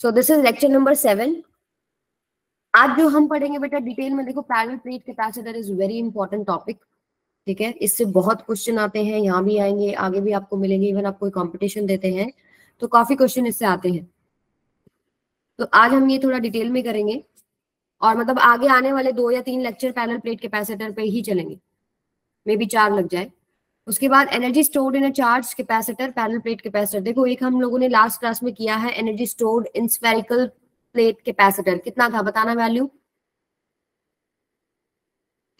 So this is lecture number 7। आज जो हम पढ़ेंगे बेटा डिटेल में, देखो parallel plate capacitor is very important topic. ठीक है, इससे बहुत क्वेश्चन आते हैं, यहाँ भी आएंगे, आगे भी आपको मिलेंगे। इवन आप कोई कंपटीशन देते हैं तो काफी क्वेश्चन इससे आते हैं। तो आज हम ये थोड़ा डिटेल में करेंगे, और मतलब आगे आने वाले 2 या 3 लेक्चर पैरेलल प्लेट कैपेसिटर पे ही चलेंगे, मे बी 4 लग जाए। उसके बाद energy stored in a charge capacitor, parallel plate capacitor. देखो एक हम लोगों ने लास्ट क्लास में किया है, energy stored in spherical plate capacitor. कितना था बताना वैल्यू?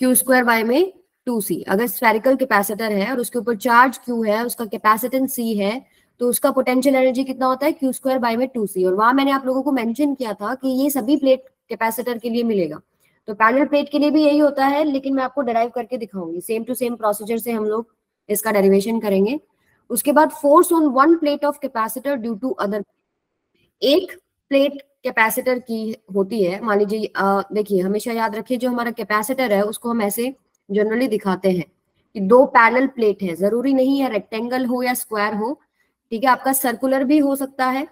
क्यू स्क्वायर बाय में 2c। अगर स्फेरिकल कैपेसिटर है और उसके ऊपर चार्ज क्यू है, उसका कैपेसिटेंस c है, तो उसका पोटेंशियल एनर्जी कितना होता है? क्यू स्क्वायर बाय में 2c। और वहां मैंने आप लोगों को मेंशन किया था कि ये सभी प्लेट कैपेसिटर के लिए मिलेगा। तो पैरेलल प्लेट के लिए भी यही होता है, लेकिन मैं आपको डराइव करके दिखाऊंगी। सेम टू सेम प्रोसीजर से हम लोग इसका डेरिवेशन करेंगे। उसके बाद force on one plate of capacitor due to other. एक प्लेट कैपेसिटर की होती है, मान लीजिए, देखिए हमेशा याद रखिए, जो हमारा कैपेसिटर है उसको हम ऐसे जनरली दिखाते हैं कि 2 पैरेलल प्लेट है। जरूरी नहीं है रेक्टेंगल हो या स्क्वायर हो, ठीक है, आपका सर्कुलर भी हो सकता है।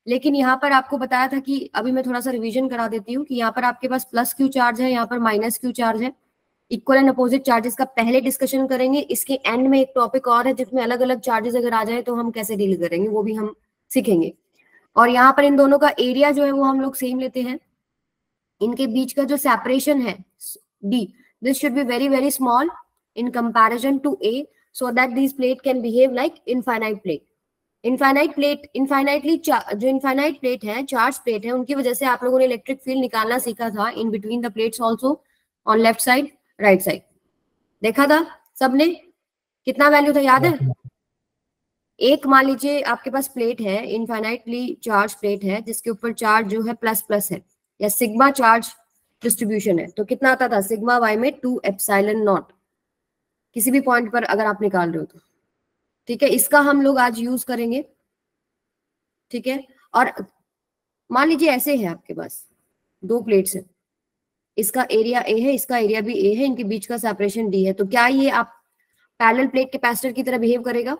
लेकिन यहाँ पर आपको बताया था कि अभी मैं थोड़ा सा रिवीजन करा देती हूँ कि यहाँ पर आपके पास प्लस क्यू चार्ज है, यहाँ पर माइनस क्यू चार्ज है। इक्वल एंड अपोजिट चार्जेस का पहले डिस्कशन करेंगे। इसके एंड में एक टॉपिक और है जिसमें अलग अलग चार्जेस अगर आ जाए तो हम कैसे डील करेंगे, वो भी हम सीखेंगे। और यहाँ पर इन दोनों का एरिया जो है वो हम लोग सेम लेते हैं। इनके बीच का जो सेपरेशन है D, this should be very very small in comparison to A, so that this plate can behave like infinite plate. Infinite plate, infinitely जो इनफाइनाइट प्लेट है, चार्ज प्लेट है, उनकी वजह से आप लोगों ने इलेक्ट्रिक फील्ड निकालना सीखा था in between the plates also, on left side right side. देखा था सबने? कितना वैल्यू था याद है? एक मान लीजिए आपके पास प्लेट है, इनफाइनाइटली चार्ज प्लेट है, जिसके ऊपर चार्ज जो है प्लस प्लस है, या सिग्मा चार्ज डिस्ट्रीब्यूशन है, तो कितना आता था? सिग्मा वाई में 2 एप्सिलॉन नॉट, किसी भी पॉइंट पर अगर आप निकाल रहे हो तो। ठीक है, इसका हम लोग आज यूज करेंगे। ठीक है, और मान लीजिए ऐसे है आपके पास 2 प्लेट्स है, इसका एरिया ए है, इसका एरिया भी ए है, इनके बीच का सेपरेशन डी है, तो क्या ये आप पैरेलल प्लेट कैपेसिटर की तरह बिहेव करेगा?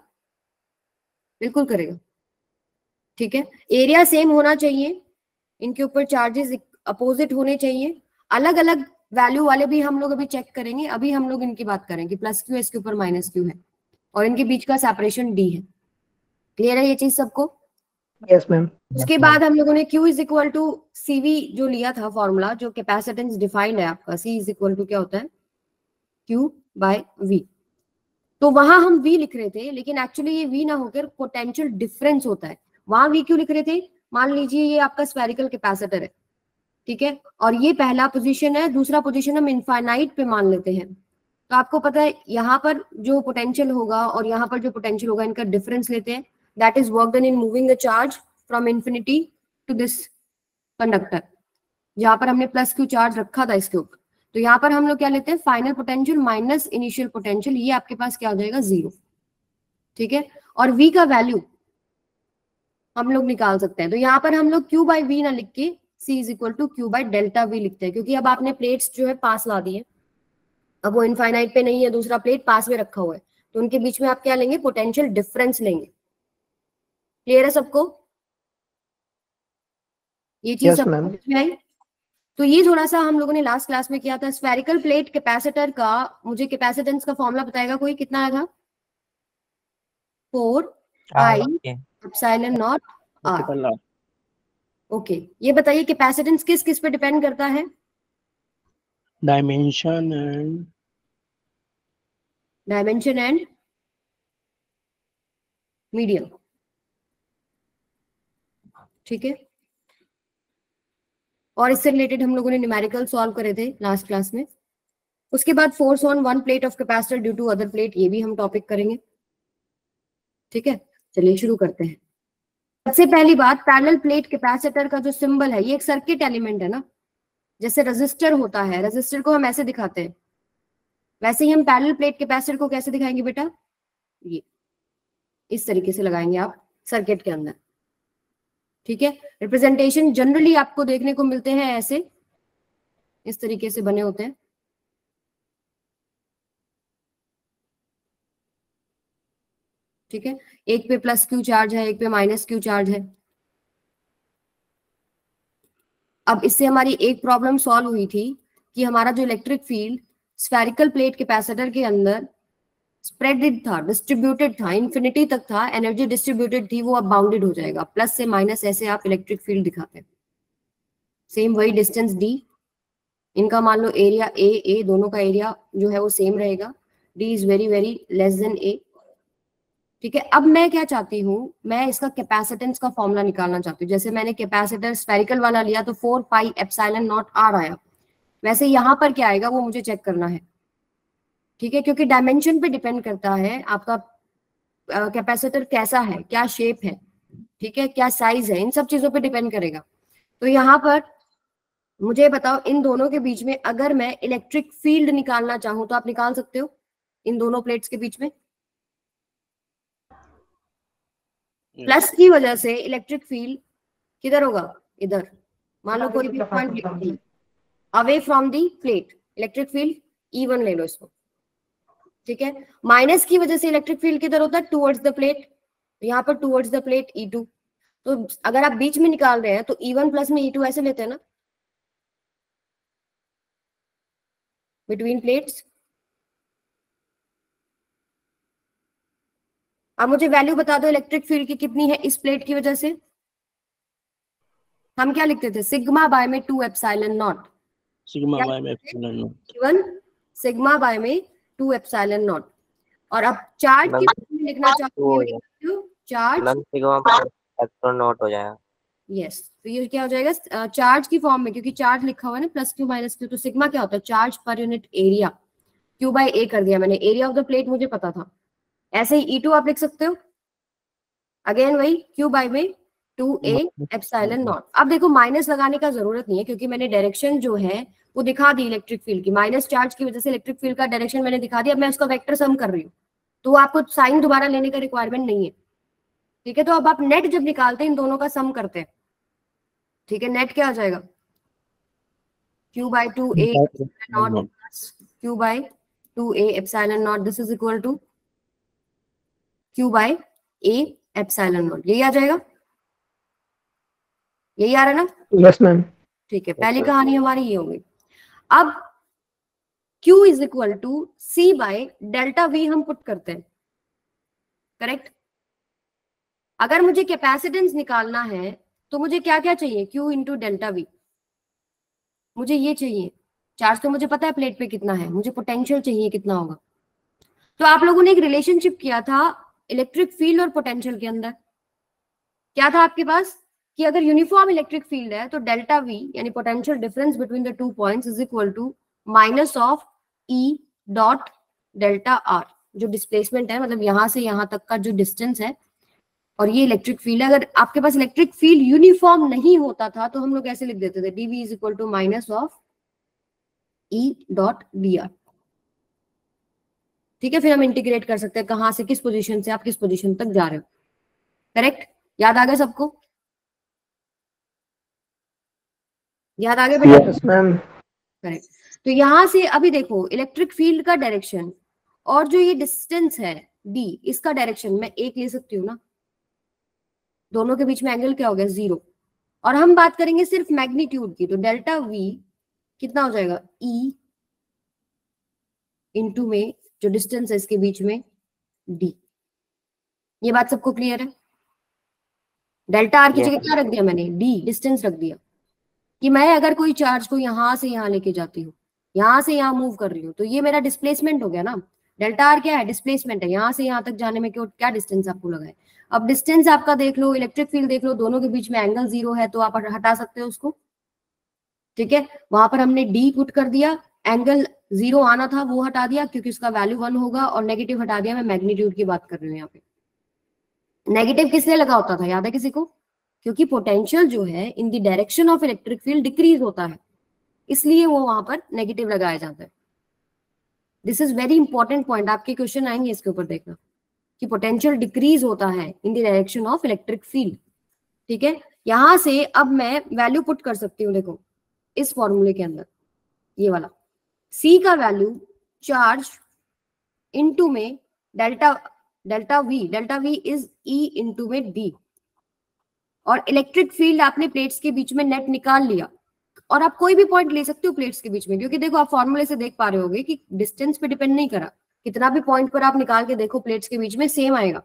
बिल्कुल करेगा। ठीक है, एरिया सेम होना चाहिए, इनके ऊपर चार्जेस अपोजिट होने चाहिए। अलग अलग वैल्यू वाले भी हम लोग अभी चेक करेंगे। अभी हम लोग इनकी बात करेंगे, प्लस क्यू इसके ऊपर माइनस क्यू है और इनके बीच का सेपरेशन डी है। क्लियर है ये चीज सबको? Yes ma'am. उसके बाद हम लोगों ने Q is equal to CV जो लिया था फॉर्मूला, जो कैपेसिटेंस डिफाइंड है आपका, C इज इक्वल टू क्या होता है? Q by V। तो वहां हम V लिख रहे थे, लेकिन एक्चुअली ये V ना होकर पोटेंशियल डिफरेंस होता है। वहां V क्यों लिख रहे थे? मान लीजिए ये आपका स्फेरिकल कैपेसिटर है, ठीक है, और ये पहला पोजीशन है, दूसरा पोजीशन हम इनफाइनाइट पे मान लेते हैं। तो आपको पता है यहाँ पर जो पोटेंशियल होगा और यहाँ पर जो पोटेंशियल होगा, इनका डिफरेंस लेते हैं। That is work done in moving the charge from infinity to this conductor, जहां पर हमने प्लस क्यू चार्ज रखा था इसके ऊपर। तो यहाँ पर हम लोग क्या लेते हैं? Final potential minus initial potential, ये आपके पास क्या हो जाएगा? 0। ठीक है, और V का वैल्यू हम लोग निकाल सकते हैं। तो यहाँ पर हम लोग Q बाई वी ना लिख के C is equal to Q by delta V लिखते हैं, क्योंकि अब आपने प्लेट्स जो है पास ला दी है। अब वो इनफाइनाइट पे नहीं है, दूसरा प्लेट पास में रखा हुआ है, तो उनके बीच में आप क्या लेंगे? पोटेंशियल डिफरेंस लेंगे। क्लियर है सबको? ये चीज यस सबको मैम। समझ में आई? तो ये थोड़ा सा हम लोगों ने लास्ट क्लास में किया था। स्फेरिकल प्लेट कैपेसिटर का मुझे कैपेसिटेंस का फॉर्मूला बताएगा कोई? कितना आया था? 4 pi epsilon naught R. Okay, ये बताइए कैपेसिटेंस किस किस पे डिपेंड करता है? Dimension and medium. ठीक है, और इससे रिलेटेड हम लोगों ने न्यूमेरिकल सॉल्व करे थे लास्ट क्लास में। उसके बाद force on one plate of capacitor due to other plate, ये भी हम टॉपिक करेंगे। ठीक है, चलिए शुरू करते हैं। सबसे पहली बात, पैरेलल प्लेट कैपेसिटर का जो सिंबल है, ये एक सर्किट एलिमेंट है ना, जैसे रजिस्टर होता है, रजिस्टर को हम ऐसे दिखाते हैं, वैसे ही हम पैरेलल प्लेट कैपेसिटर को कैसे दिखाएंगे बेटा? ये इस तरीके से लगाएंगे आप सर्किट के अंदर। ठीक है, रिप्रेजेंटेशन जनरली आपको देखने को मिलते हैं ऐसे, इस तरीके से बने होते हैं। ठीक है, एक पे प्लस क्यू चार्ज है, एक पे माइनस क्यू चार्ज है। अब इससे हमारी एक प्रॉब्लम सॉल्व हुई थी कि हमारा जो electric field spherical plate capacitor के अंदर स्प्रेडेड था, डिस्ट्रीब्यूटेड था, इंफिनिटी तक था, एनर्जी डिस्ट्रीब्यूटेड थी, वो अब बाउंडेड हो जाएगा। प्लस से माइनस ऐसे आप इलेक्ट्रिक फील्ड दिखाते हैं। सेम वही डिस्टेंस डी, इनका मान लो एरिया ए दोनों का एरिया जो है वो सेम रहेगा। D is very very less than A. ठीक है, अब मैं क्या चाहती हूँ, मैं इसका कैपेसिटेंस का फॉर्मूला निकालना चाहती हूँ। जैसे मैंने कैपेसिटर स्फेरिकल वाला लिया तो 4 पाई एप्सिलॉन नॉट आर आया, वैसे यहाँ पर क्या आएगा वो मुझे चेक करना है। ठीक है, क्योंकि डायमेंशन पे डिपेंड करता है आपका कैपेसिटर कैसा है, क्या शेप है, ठीक है, क्या साइज है, इन सब चीजों पे डिपेंड करेगा। तो यहाँ पर मुझे बताओ, इन दोनों के बीच में अगर मैं इलेक्ट्रिक फील्ड निकालना चाहूं तो आप निकाल सकते हो इन दोनों प्लेट्स के बीच में? प्लस की वजह से इलेक्ट्रिक फील्ड किधर होगा, इधर। मान लो कोई भी point away from the plate, electric field E1 ले लो इसको। ठीक है, माइनस की वजह से इलेक्ट्रिक फील्ड किधर होता है, टुवर्ड्स द प्लेट, यहाँ पर टुवर्ड्स द प्लेट E2। तो अगर आप बीच में निकाल रहे हैं तो E1 प्लस में E2 ऐसे लेते हैं ना, बिटवीन प्लेट्स। अब मुझे वैल्यू बता दो इलेक्ट्रिक फील्ड की कितनी है इस प्लेट की वजह से। हम क्या लिखते थे, सिग्मा बाय में 2 एप्सिलॉन नॉट, सिग्मा बाय में epsilon not, E1 sigma bye में 2 एप्सिलॉन नॉट। और अब चार्ज की फॉर्म में लिखना चाहते हो, charge sigma by epsilon not हो जाएगा। यस, तो ये क्या हो जाएगा चार्ज की फॉर्म में, क्योंकि चार्ज लिखा हुआ है ना प्लस क्यू माइनस क्यू, तो सिग्मा क्या होता है, charge per unit area. Q by A कर दिया मैंने, एरिया ऑफ द प्लेट मुझे पता था। ऐसे ही E2 आप लिख सकते हो, अगेन वही Q बाय में 2a एप्सिलॉन नॉट। अब देखो माइनस लगाने का जरूरत नहीं है, क्योंकि मैंने डायरेक्शन जो है वो दिखा दी इलेक्ट्रिक फील्ड की, माइनस चार्ज की वजह से इलेक्ट्रिक फील्ड का डायरेक्शन मैंने दिखा दिया। अब मैं उसका वेक्टर सम कर रही हूँ, तो आपको साइन दोबारा लेने का रिक्वायरमेंट नहीं है। ठीक है, तो अब आप नेट जब निकालते हैं इन दोनों का सम करते हैं। ठीक है, नेट क्या आ जाएगा, Q by 2a naught plus Q by 2a epsilon naught, this is equal to Q by a epsilon naught. यही आ जाएगा, यही आ रहा है ना? Yes ma'am. ठीक है, पहली कहानी हमारी ये होगी। अब Q is equal to C by delta V हम पुट करते हैं, करेक्ट। अगर मुझे कैपेसिटेंस निकालना है तो मुझे क्या क्या चाहिए, Q इंटू डेल्टा V, मुझे ये चाहिए। चार्ज तो मुझे पता है प्लेट पे कितना है, मुझे पोटेंशियल चाहिए कितना होगा। तो आप लोगों ने एक रिलेशनशिप किया था इलेक्ट्रिक फील्ड और पोटेंशियल के अंदर, क्या था आपके पास, कि अगर यूनिफॉर्म इलेक्ट्रिक फील्ड है तो डेल्टा V यानी potential difference between the 2 points is equal to minus of E dot delta R, जो डिस्प्लेसमेंट है, मतलब यहां से यहां तक का जो डिस्टेंस है, और ये इलेक्ट्रिक फील्ड है। अगर आपके पास इलेक्ट्रिक फील्ड यूनिफॉर्म नहीं होता था तो हम लोग ऐसे लिख देते थे, dV is equal to minus of E dot dr। ठीक है, फिर हम इंटीग्रेट कर सकते हैं कहां से, किस पोजीशन से आप किस पोजीशन तक जा रहे हो, करेक्ट। याद आ गया सबको, याद आ गया बेटा? Yes ma'am. करेक्ट। तो यहां से अभी देखो इलेक्ट्रिक फील्ड का डायरेक्शन और जो ये डिस्टेंस है d, इसका डायरेक्शन मैं एक ले सकती हूँ ना, दोनों के बीच में एंगल क्या हो गया, 0। और हम बात करेंगे सिर्फ मैग्नीट्यूड की, तो डेल्टा V कितना हो जाएगा, E इंटू में जो डिस्टेंस है इसके बीच में d। ये बात सबको क्लियर है? डेल्टा R की जगह क्या रख दिया मैंने, d डिस्टेंस रख दिया, कि मैं अगर कोई चार्ज को यहां से यहां लेके जाती हूँ, यहां से यहां मूव कर रही हूँ, तो ये मेरा डिस्प्लेसमेंट हो गया ना। डेल्टा R क्या है, डिस्प्लेसमेंट है, यहां से यहां तक जाने में क्या डिस्टेंस आपको लगा है। अब डिस्टेंस आपका देख लो, इलेक्ट्रिक फील्ड देख लो, दोनों के बीच में एंगल 0 है, तो आप हटा सकते हो उसको। ठीक है, वहां पर हमने d पुट कर दिया, एंगल 0 आना था वो हटा दिया क्योंकि उसका वैल्यू 1 होगा, और नेगेटिव हटा दिया। मैं मैग्नीट्यूड की बात कर रही हूँ यहाँ पे। नेगेटिव किसने लगा होता था, याद है किसी को? क्योंकि पोटेंशियल जो है in the direction of electric field decrease होता है, इसलिए वो वहां पर नेगेटिव लगाया जाता है। This is very important point, आपके क्वेश्चन आएंगे इसके ऊपर देखना, कि पोटेंशियल डिक्रीज होता है in the direction of electric field. ठीक है, यहां से अब मैं वैल्यू पुट कर सकती हूँ, देखो इस फॉर्मूले के अंदर, ये वाला C का वैल्यू चार्ज इनटू में delta V is E into में D, और इलेक्ट्रिक फील्ड आपने प्लेट्स के बीच में नेट निकाल लिया, और आप कोई भी पॉइंट ले सकते हो प्लेट्स के बीच में, क्योंकि देखो आप फॉर्मूले से देख पा रहे होगे कि डिस्टेंस पे डिपेंड नहीं करा, कितना भी पॉइंट पर आप निकाल के देखो प्लेट्स के बीच में सेम आएगा।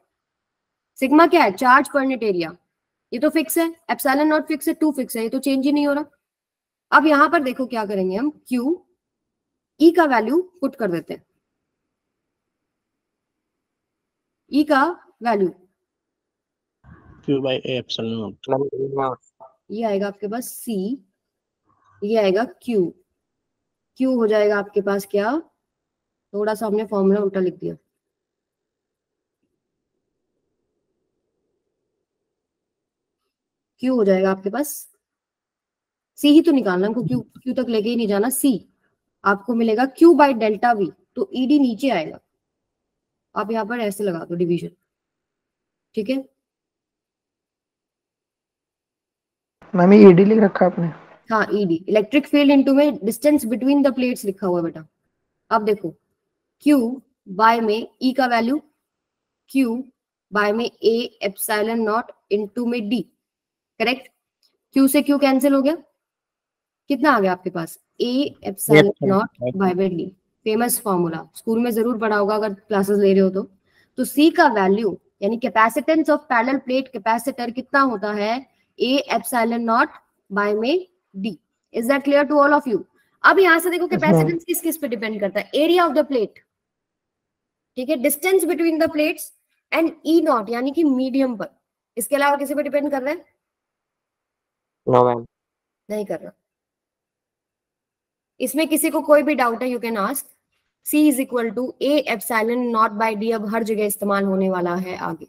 सिग्मा क्या है? चार्ज पर नेट एरिया। ये तो फिक्स है, एप्सिलॉन नॉट फिक्स है, 2 फिक्स है, ये तो चेंज ही नहीं हो रहा। अब यहां पर देखो क्या करेंगे हम, Q E का वैल्यू पुट कर देते हैं। E का value Q by A epsilon naught. Ma'am E not ये आएगा आपके पास C, ये आएगा Q। Q हो जाएगा आपके पास क्या, थोड़ा सा हमने फॉर्मूला उल्टा लिख दिया, Q हो जाएगा आपके पास, C ही तो निकालना हमको, Q तक लेके ही नहीं जाना, C आपको मिलेगा Q बाई डेल्टा V, तो ED नीचे आएगा, आप यहाँ पर ऐसे लगा दो डिवीजन, ठीक है। मैम ये ईडी लिख रखा आपने? हाँ ED, इलेक्ट्रिक फील्ड इनटू में डिस्टेंस बिटवीन द प्लेट्स लिखा हुआ बेटा। अब देखो Q बाय में E का वैल्यू, Q बाय में A एप्सिलॉन नॉट इनटू में D, करेक्ट। Q से Q कैंसिल हो गया, कितना आ गया आपके पास, A एप्सिलॉन नॉट बाय में D, फेमस फॉर्मूला, स्कूल में जरूर पढ़ा होगा अगर क्लासेस ले रहे हो तो C का वैल्यू यानी capacitance of parallel plate capacitor कितना होता है, A एप्सिलॉन नॉट बाय में D। Is that clear to all of you? अब यहां से देखो कैपेसिटेंस किस किस पे डिपेंड करता है, एरिया ऑफ द प्लेट, ठीक है, distance between the plates and E not यानी कि मीडियम पर। इसके अलावा किसी पे डिपेंड कर रहा है? नो मैम नहीं कर रहा। इसमें किसी को कोई भी डाउट है, you can ask. C is equal to A epsilon naught by D अब हर जगह इस्तेमाल होने वाला है आगे,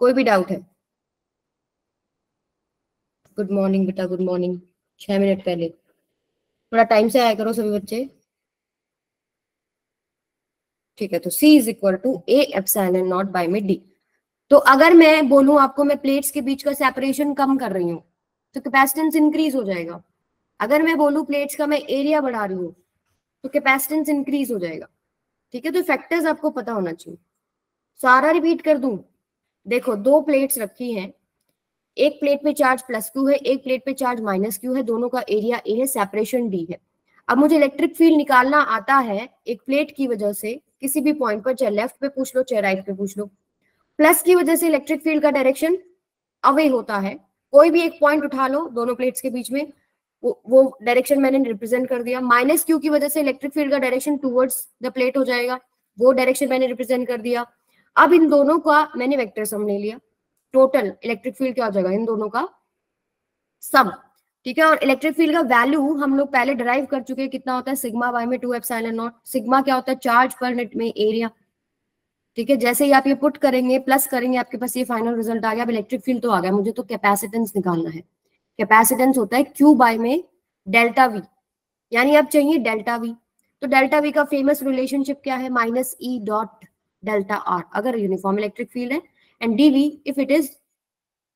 कोई भी डाउट है? गुड मॉर्निंग बेटा, गुड मॉर्निंग, 6 मिनट पहले, थोड़ा टाइम से आया करो सभी बच्चे, ठीक है। तो C is equal to A epsilon naught by में D। तो अगर मैं बोलूं आपको मैं प्लेट्स के बीच का सेपरेशन कम कर रही हूँ तो कैपेसिटेंस इंक्रीज हो जाएगा। अगर मैं बोलूं प्लेट्स का मैं एरिया बढ़ा रही हूँ तो कैपेसिटेंस इंक्रीज हो जाएगा, ठीक है। तो फैक्टर्स आपको पता होना चाहिए। सारा रिपीट कर दूं, देखो दो प्लेट्स रखी हैं, एक प्लेट पे चार्ज प्लस Q है, एक प्लेट पे चार्ज माइनस Q है, दोनों का एरिया A है, सेपरेशन D है। अब मुझे इलेक्ट्रिक फील्ड निकालना आता है एक प्लेट की वजह से किसी भी पॉइंट पर, चाहे लेफ्ट पे पूछ लो चाहे राइट पे पूछ लो। प्लस की वजह से इलेक्ट्रिक फील्ड का डायरेक्शन अवे होता है, कोई भी एक पॉइंट उठा लो दोनों प्लेट्स के बीच में, वो डायरेक्शन मैंने रिप्रेजेंट कर दिया। माइनस Q की वजह से इलेक्ट्रिक फील्ड का डायरेक्शन टुवर्ड्स द प्लेट हो जाएगा, वो डायरेक्शन मैंने रिप्रेजेंट कर दिया। अब इन दोनों का मैंने वेक्टर सम ले लिया, टोटल इलेक्ट्रिक फील्ड क्या हो जाएगा, इन दोनों का सम, ठीक है। और इलेक्ट्रिक फील्ड का वैल्यू हम लोग पहले डिराइव कर चुके हैं, कितना होता है, सिग्मा बाय में 2 एप्सिलॉन नॉट। सिग्मा क्या होता है, चार्ज पर नेट में एरिया, ठीक है। जैसे ही आप ये पुट करेंगे प्लस करेंगे आपके पास ये फाइनल रिजल्ट आ गया। अब इलेक्ट्रिक फील्ड तो आ गया, मुझे तो कैपेसिटेंस निकालना है। कैपेसिटेंस होता है Q बाय में डेल्टा V, यानी अब चाहिए डेल्टा V। तो डेल्टा V का फेमस रिलेशनशिप क्या है, minus E dot delta R अगर यूनिफॉर्म इलेक्ट्रिक फील्ड है, and DV if it is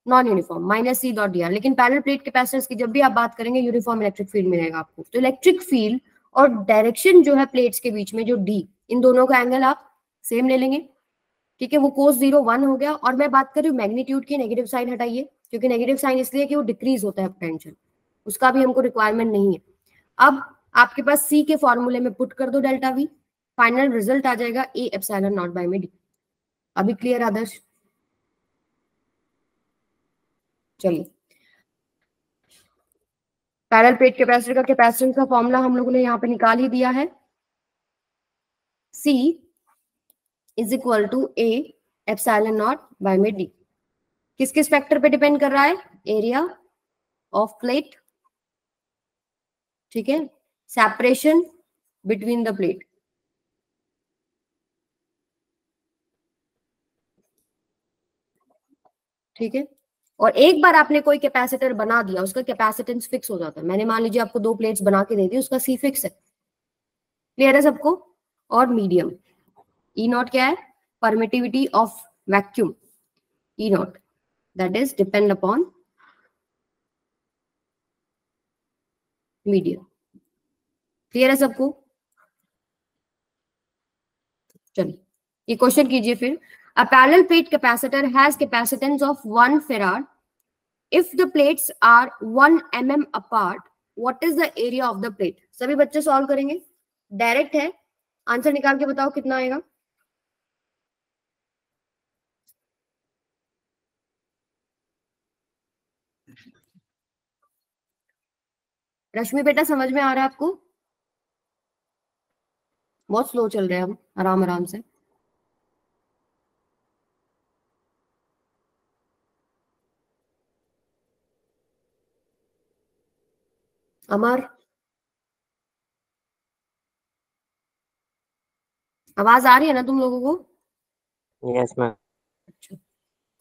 non uniform, minus C dot DR। लेकिन पैरेलल प्लेट कैपेसिटर्स की जब भी आप बात करेंगे यूनिफॉर्म इलेक्ट्रिक फील्ड मिलेगा आपको। तो इलेक्ट्रिक फील्ड और डायरेक्शन जो है प्लेट्स के बीच में जो D, इन दोनों का एंगल आप सेम ले लेंगे, ठीक है। वो cos 0 1 हो गया। और मैं बात कर रही हूँ मैग्नीट्यूड की, नेगेटिव साइन हटाइए, क्योंकि नेगेटिव साइन इसलिए कि वो डिक्रीज होता है पोटेंशियल, उसका भी हमको रिक्वायरमेंट नहीं है। अब आपके पास C के फॉर्मूले में पुट कर दो डेल्टा V, फाइनल रिजल्ट आ जाएगा A एप्सिलॉन नॉट बाय में D। अभी क्लियर आदर्श? चलिए, पैरेलल प्लेट कैपेसिटर का कैपेसिटेंस का फॉर्मूला हम लोगों ने यहाँ पे निकाल ही दिया है। C is equal to A epsilon naught by में D। किस किस फैक्टर पे डिपेंड कर रहा है, एरिया ऑफ प्लेट, ठीक है, सेपरेशन बिटवीन द प्लेट, ठीक है। और एक बार आपने कोई कैपेसिटर बना दिया उसका कैपेसिटेंस फिक्स हो जाता है। मैंने मान लीजिए आपको 2 प्लेट्स बना के दे दी, उसका C फिक्स है, क्लियर है सबको। और मीडियम E नॉट क्या है, permittivity of vacuum, E not that is depend upon medium, clear है सबको। चलिए ये क्वेश्चन कीजिए फिर। A parallel plate capacitor has capacitance of 1 farad if the plates are 1 mm apart, what is the area of the plate? सभी बच्चे solve करेंगे, direct है, आंसर निकाल के बताओ कितना आएगा। रश्मि बेटा समझ में आ रहा है आपको? बहुत स्लो चल रहे हैं हम, आराम आराम से। अमर, आवाज आ रही है ना तुम लोगों को? Yes ma'am. अच्छा,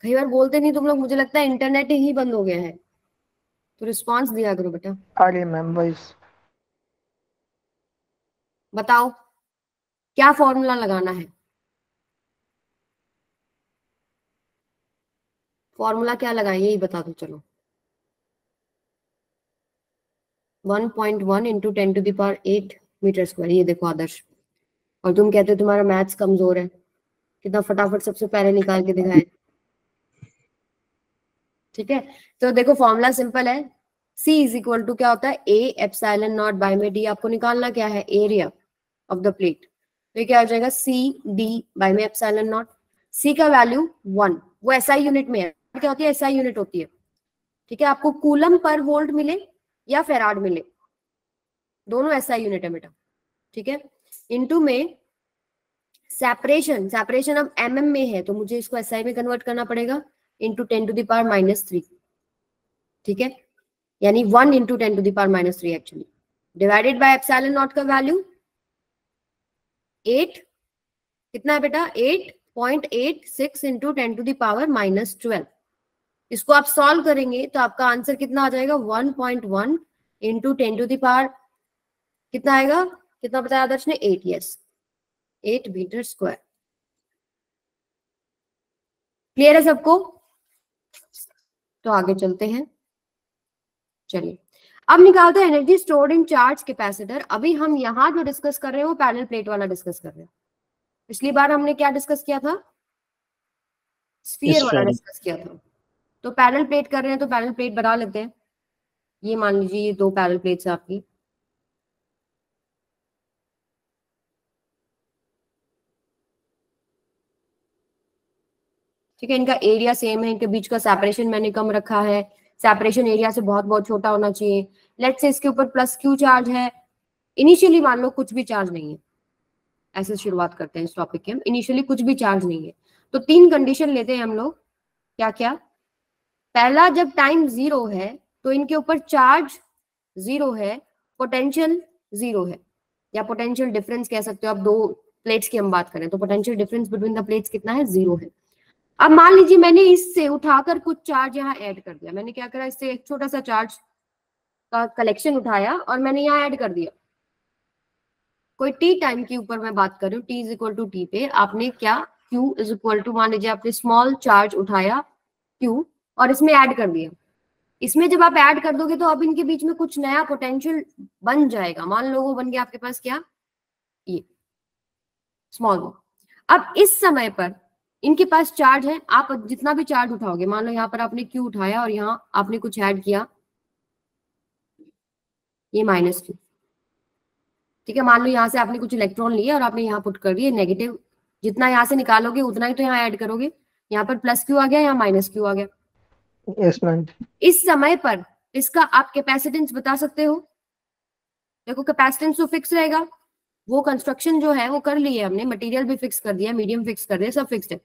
कई बार बोलते नहीं तुम लोग, मुझे लगता है इंटरनेट ही बंद हो गया है, तो रिस्पांस दिया करो बेटा। आ रही है मैम वॉइस। बताओ क्या फॉर्मूला लगाना है, फॉर्मूला क्या लगाए यही बता दो। चलो 1.1 इंटू 10⁸ मीटर स्क्वायर, ये देखो आदर्श, और तुम कहते हो तुम्हारा मैथ्स कमजोर है, कितना फटाफट सबसे पहले निकाल के दिखाए। ठीक है, तो देखो फॉर्मूला सिंपल है, C इज इक्वल टू क्या होता है, A एप्सिलॉन नॉट बाय में D। आपको निकालना क्या है, एरिया ऑफ द प्लेट, तो ये क्या हो जाएगा, C D बाय में एप्सिलॉन नॉट। C का वैल्यू 1, वो SI यूनिट में है, क्या होती है, SI यूनिट होती है। ठीक है, आपको कूलम पर वोल्ट मिले या फेराड मिले, दोनों SI यूनिट है बेटा। ठीक है, इनटू में सेपरेशन, सेपरेशन अब mm में है तो मुझे इसको SI में कन्वर्ट करना पड़ेगा, इंटू 10⁻⁻3। ठीक है, यानी 1 into 10⁻⁻3 actually, divided by epsilon not का वैल्यू 8, कितना है बेटा, 8.86 इंटू 10⁻⁻12। इसको आप सॉल्व करेंगे तो आपका आंसर कितना आ जाएगा, 1.1 इंटू 10⁻, कितना आएगा, कितना बताया आदर्श ने, 8, यस 8 मीटर स्क्वायर। क्लियर है सबको? तो आगे चलते हैं, चलिए अब निकालते हैं energy stored in charge capacitor. अभी हम यहाँ जो डिस्कस कर रहे हैं वो पैरेलल प्लेट वाला डिस्कस कर रहे हैं। पिछली बार हमने क्या डिस्कस किया था, स्फीयर वाला डिस्कस किया था। तो पैरेलल प्लेट कर रहे हैं तो पैरेलल प्लेट बना लेते हैं। ये मान लीजिए ये 2 पैरेलल प्लेट्स है आपकी, ठीक है, इनका एरिया सेम है, इनके बीच का सेपरेशन मैंने कम रखा है, सेपरेशन एरिया से बहुत बहुत छोटा होना चाहिए। लेट्स से इसके ऊपर प्लस क्यू चार्ज है, इनिशियली मान लो कुछ भी चार्ज नहीं है, ऐसे शुरुआत करते हैं इस टॉपिक की हम, इनिशियली कुछ भी चार्ज नहीं है। तो 3 कंडीशन लेते हैं हम लोग, क्या क्या, पहला जब टाइम 0 है तो इनके ऊपर चार्ज 0 है, पोटेंशियल 0 है, या पोटेंशियल डिफरेंस कह सकते हो आप, 2 प्लेट्स की हम बात करें तो potential difference between the plates कितना है, 0 है। अब मान लीजिए मैंने इससे उठाकर कुछ चार्ज यहाँ ऐड कर दिया, मैंने क्या करा, इससे एक छोटा सा चार्ज का कलेक्शन उठाया और मैंने यहाँ ऐड कर दिया। कोई टी टाइम के ऊपर मैं बात कर रही हूँ, T is equal to T पे आपने क्या, क्यू इज इक्वल टू, मान लीजिए आपने स्मॉल चार्ज उठाया क्यू और इसमें ऐड कर दिया। इसमें जब आप ऐड कर दोगे तो अब इनके बीच में कुछ नया पोटेंशियल बन जाएगा। मान लो वो बन गया आपके पास क्या, ये स्मॉल वो। अब इस समय पर इनके पास चार्ज है, आप जितना भी चार्ज उठाओगे, मान लो यहाँ पर आपने क्यू उठाया और यहाँ आपने कुछ ऐड किया, ये माइनस क्यू, ठीक है, मान लो यहाँ से आपने कुछ इलेक्ट्रॉन लिए और आपने यहाँ पुट कर दिए नेगेटिव, जितना यहाँ से निकालोगे उतना ही तो यहाँ ऐड करोगे, यहाँ पर प्लस क्यू आ गया, यहाँ माइनस क्यू आ गया। Yes ma'am. इस समय पर इसका आप कैपेसिटेंस बता सकते हो, देखो कैपेसिटेंस तो फिक्स रहेगा, वो कंस्ट्रक्शन जो है वो कर लिए हमने, मटेरियल भी फिक्स कर दिया, मीडियम फिक्स कर दिया, सब फिक्स है।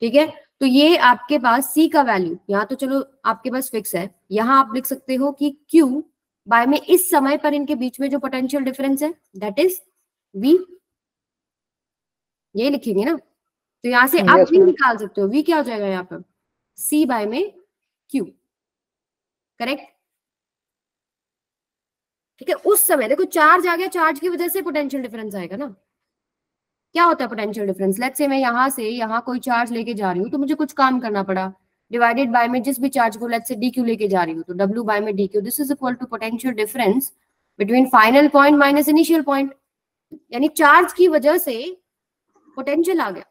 ठीक है, तो ये आपके पास C का वैल्यू यहाँ तो चलो आपके पास फिक्स है, यहाँ आप लिख सकते हो कि Q बाय में इस समय पर इनके बीच में जो पोटेंशियल डिफरेंस है दैट इज V, ये लिखेंगे ना, तो यहाँ से आप V निकाल सकते हो, V क्या हो जाएगा यहाँ पर, C बाय में Q, करेक्ट। ठीक है, उस समय देखो चार्ज आ गया, चार्ज की वजह से पोटेंशियल डिफरेंस आएगा ना। क्या होता है पोटेंशियल डिफरेंस, लेट्स से मैं यहाँ से यहाँ कोई चार्ज लेके जा रही हूँ तो मुझे कुछ काम करना पड़ा, डिवाइडेड बाय में जिस भी चार्ज को लेट्स से dq लेके जा रही हूँ तो w बाय में dq, this is equal to potential difference between final point minus initial point, यानी चार्ज की वजह से पोटेंशियल आ गया।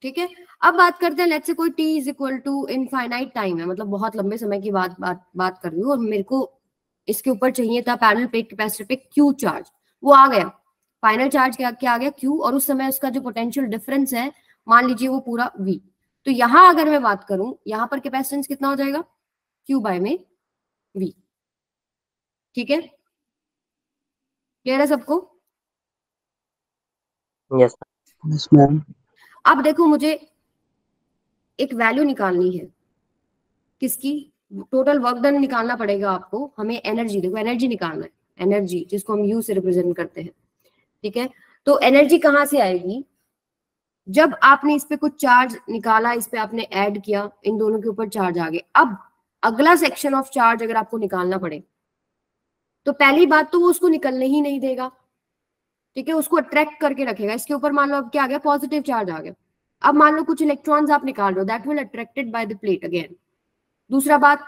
ठीक है, अब बात करते हैं, लेट्स से कोई t is equal to infinite time है, मतलब बहुत लंबे समय की बात कर रही हूँ, और मेरे को इसके ऊपर चाहिए था पैरेलल प्लेट कैपेसिटर पे q चार्ज, वो आ गया, फाइनल चार्ज क्या आ गया q, और उस समय उसका जो पोटेंशियल डिफरेंस है मान लीजिए वो पूरा v। तो यहां अगर मैं बात करूं, यहां पर कैपेसिटेंस कितना हो जाएगा, q बाय में v। ठीक है, क्लियर है सबको? Yes. Yes, ma'am. अब देखो मुझे एक वैल्यू निकालनी है, किसकी, टोटल वर्क डन निकालना पड़ेगा आपको, हमें एनर्जी, देखो एनर्जी निकालना है, एनर्जी जिसको हम यू से रिप्रेजेंट करते हैं। ठीक है, तो एनर्जी कहां से आएगी, जब आपने इस पे कुछ चार्ज निकाला, इस पे आपने ऐड किया, इन दोनों के ऊपर चार्ज आ गए। अब अगला सेक्शन ऑफ चार्ज अगर आपको निकालना पड़े, तो पहली बात तो वो उसको निकलने ही नहीं देगा, ठीक है, उसको अट्रैक्ट करके रखेगा। इसके ऊपर मान लो अब क्या आ गया, पॉजिटिव चार्ज आ गया। अब मान लो कुछ इलेक्ट्रॉन्स आप निकाल रहे हो, that will attracted by the plate again. दूसरा बात,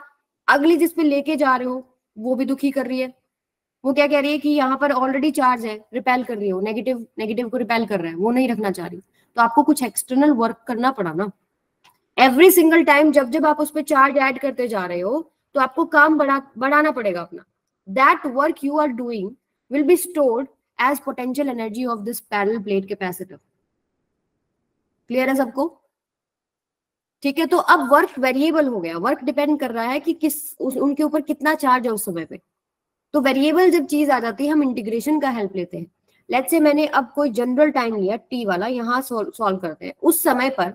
अगली जिस पे लेके जा रहे हो वो भी दुखी कर रही है, वो क्या कह रही है कि यहाँ पर ऑलरेडी चार्ज है, रिपेल कर रही हो, नेगेटिव को रिपेल कर रहा है, वो नहीं रखना चाह रही। तो आपको कुछ एक्सटर्नल वर्क करना पड़ा ना, एवरी सिंगल टाइम जब जब आप उस पर चार्ज ऐड करते जा रहे हो, तो आपको काम बढ़ाना पड़ेगा अपना। That work you are doing will be stored as potential energy of this parallel plate capacitor. Clear है सबको? ठीक है, तो अब वर्क वेरिएबल हो गया, वर्क डिपेंड कर रहा है कि उनके ऊपर कितना चार्ज है उस समय पे। तो वेरिएबल जब चीज आ जाती है, हम इंटीग्रेशन का हेल्प लेते हैं। लेट्स से मैंने अब कोई जनरल टाइम लिया टी वाला, यहाँ सॉल्व करते हैं। उस समय पर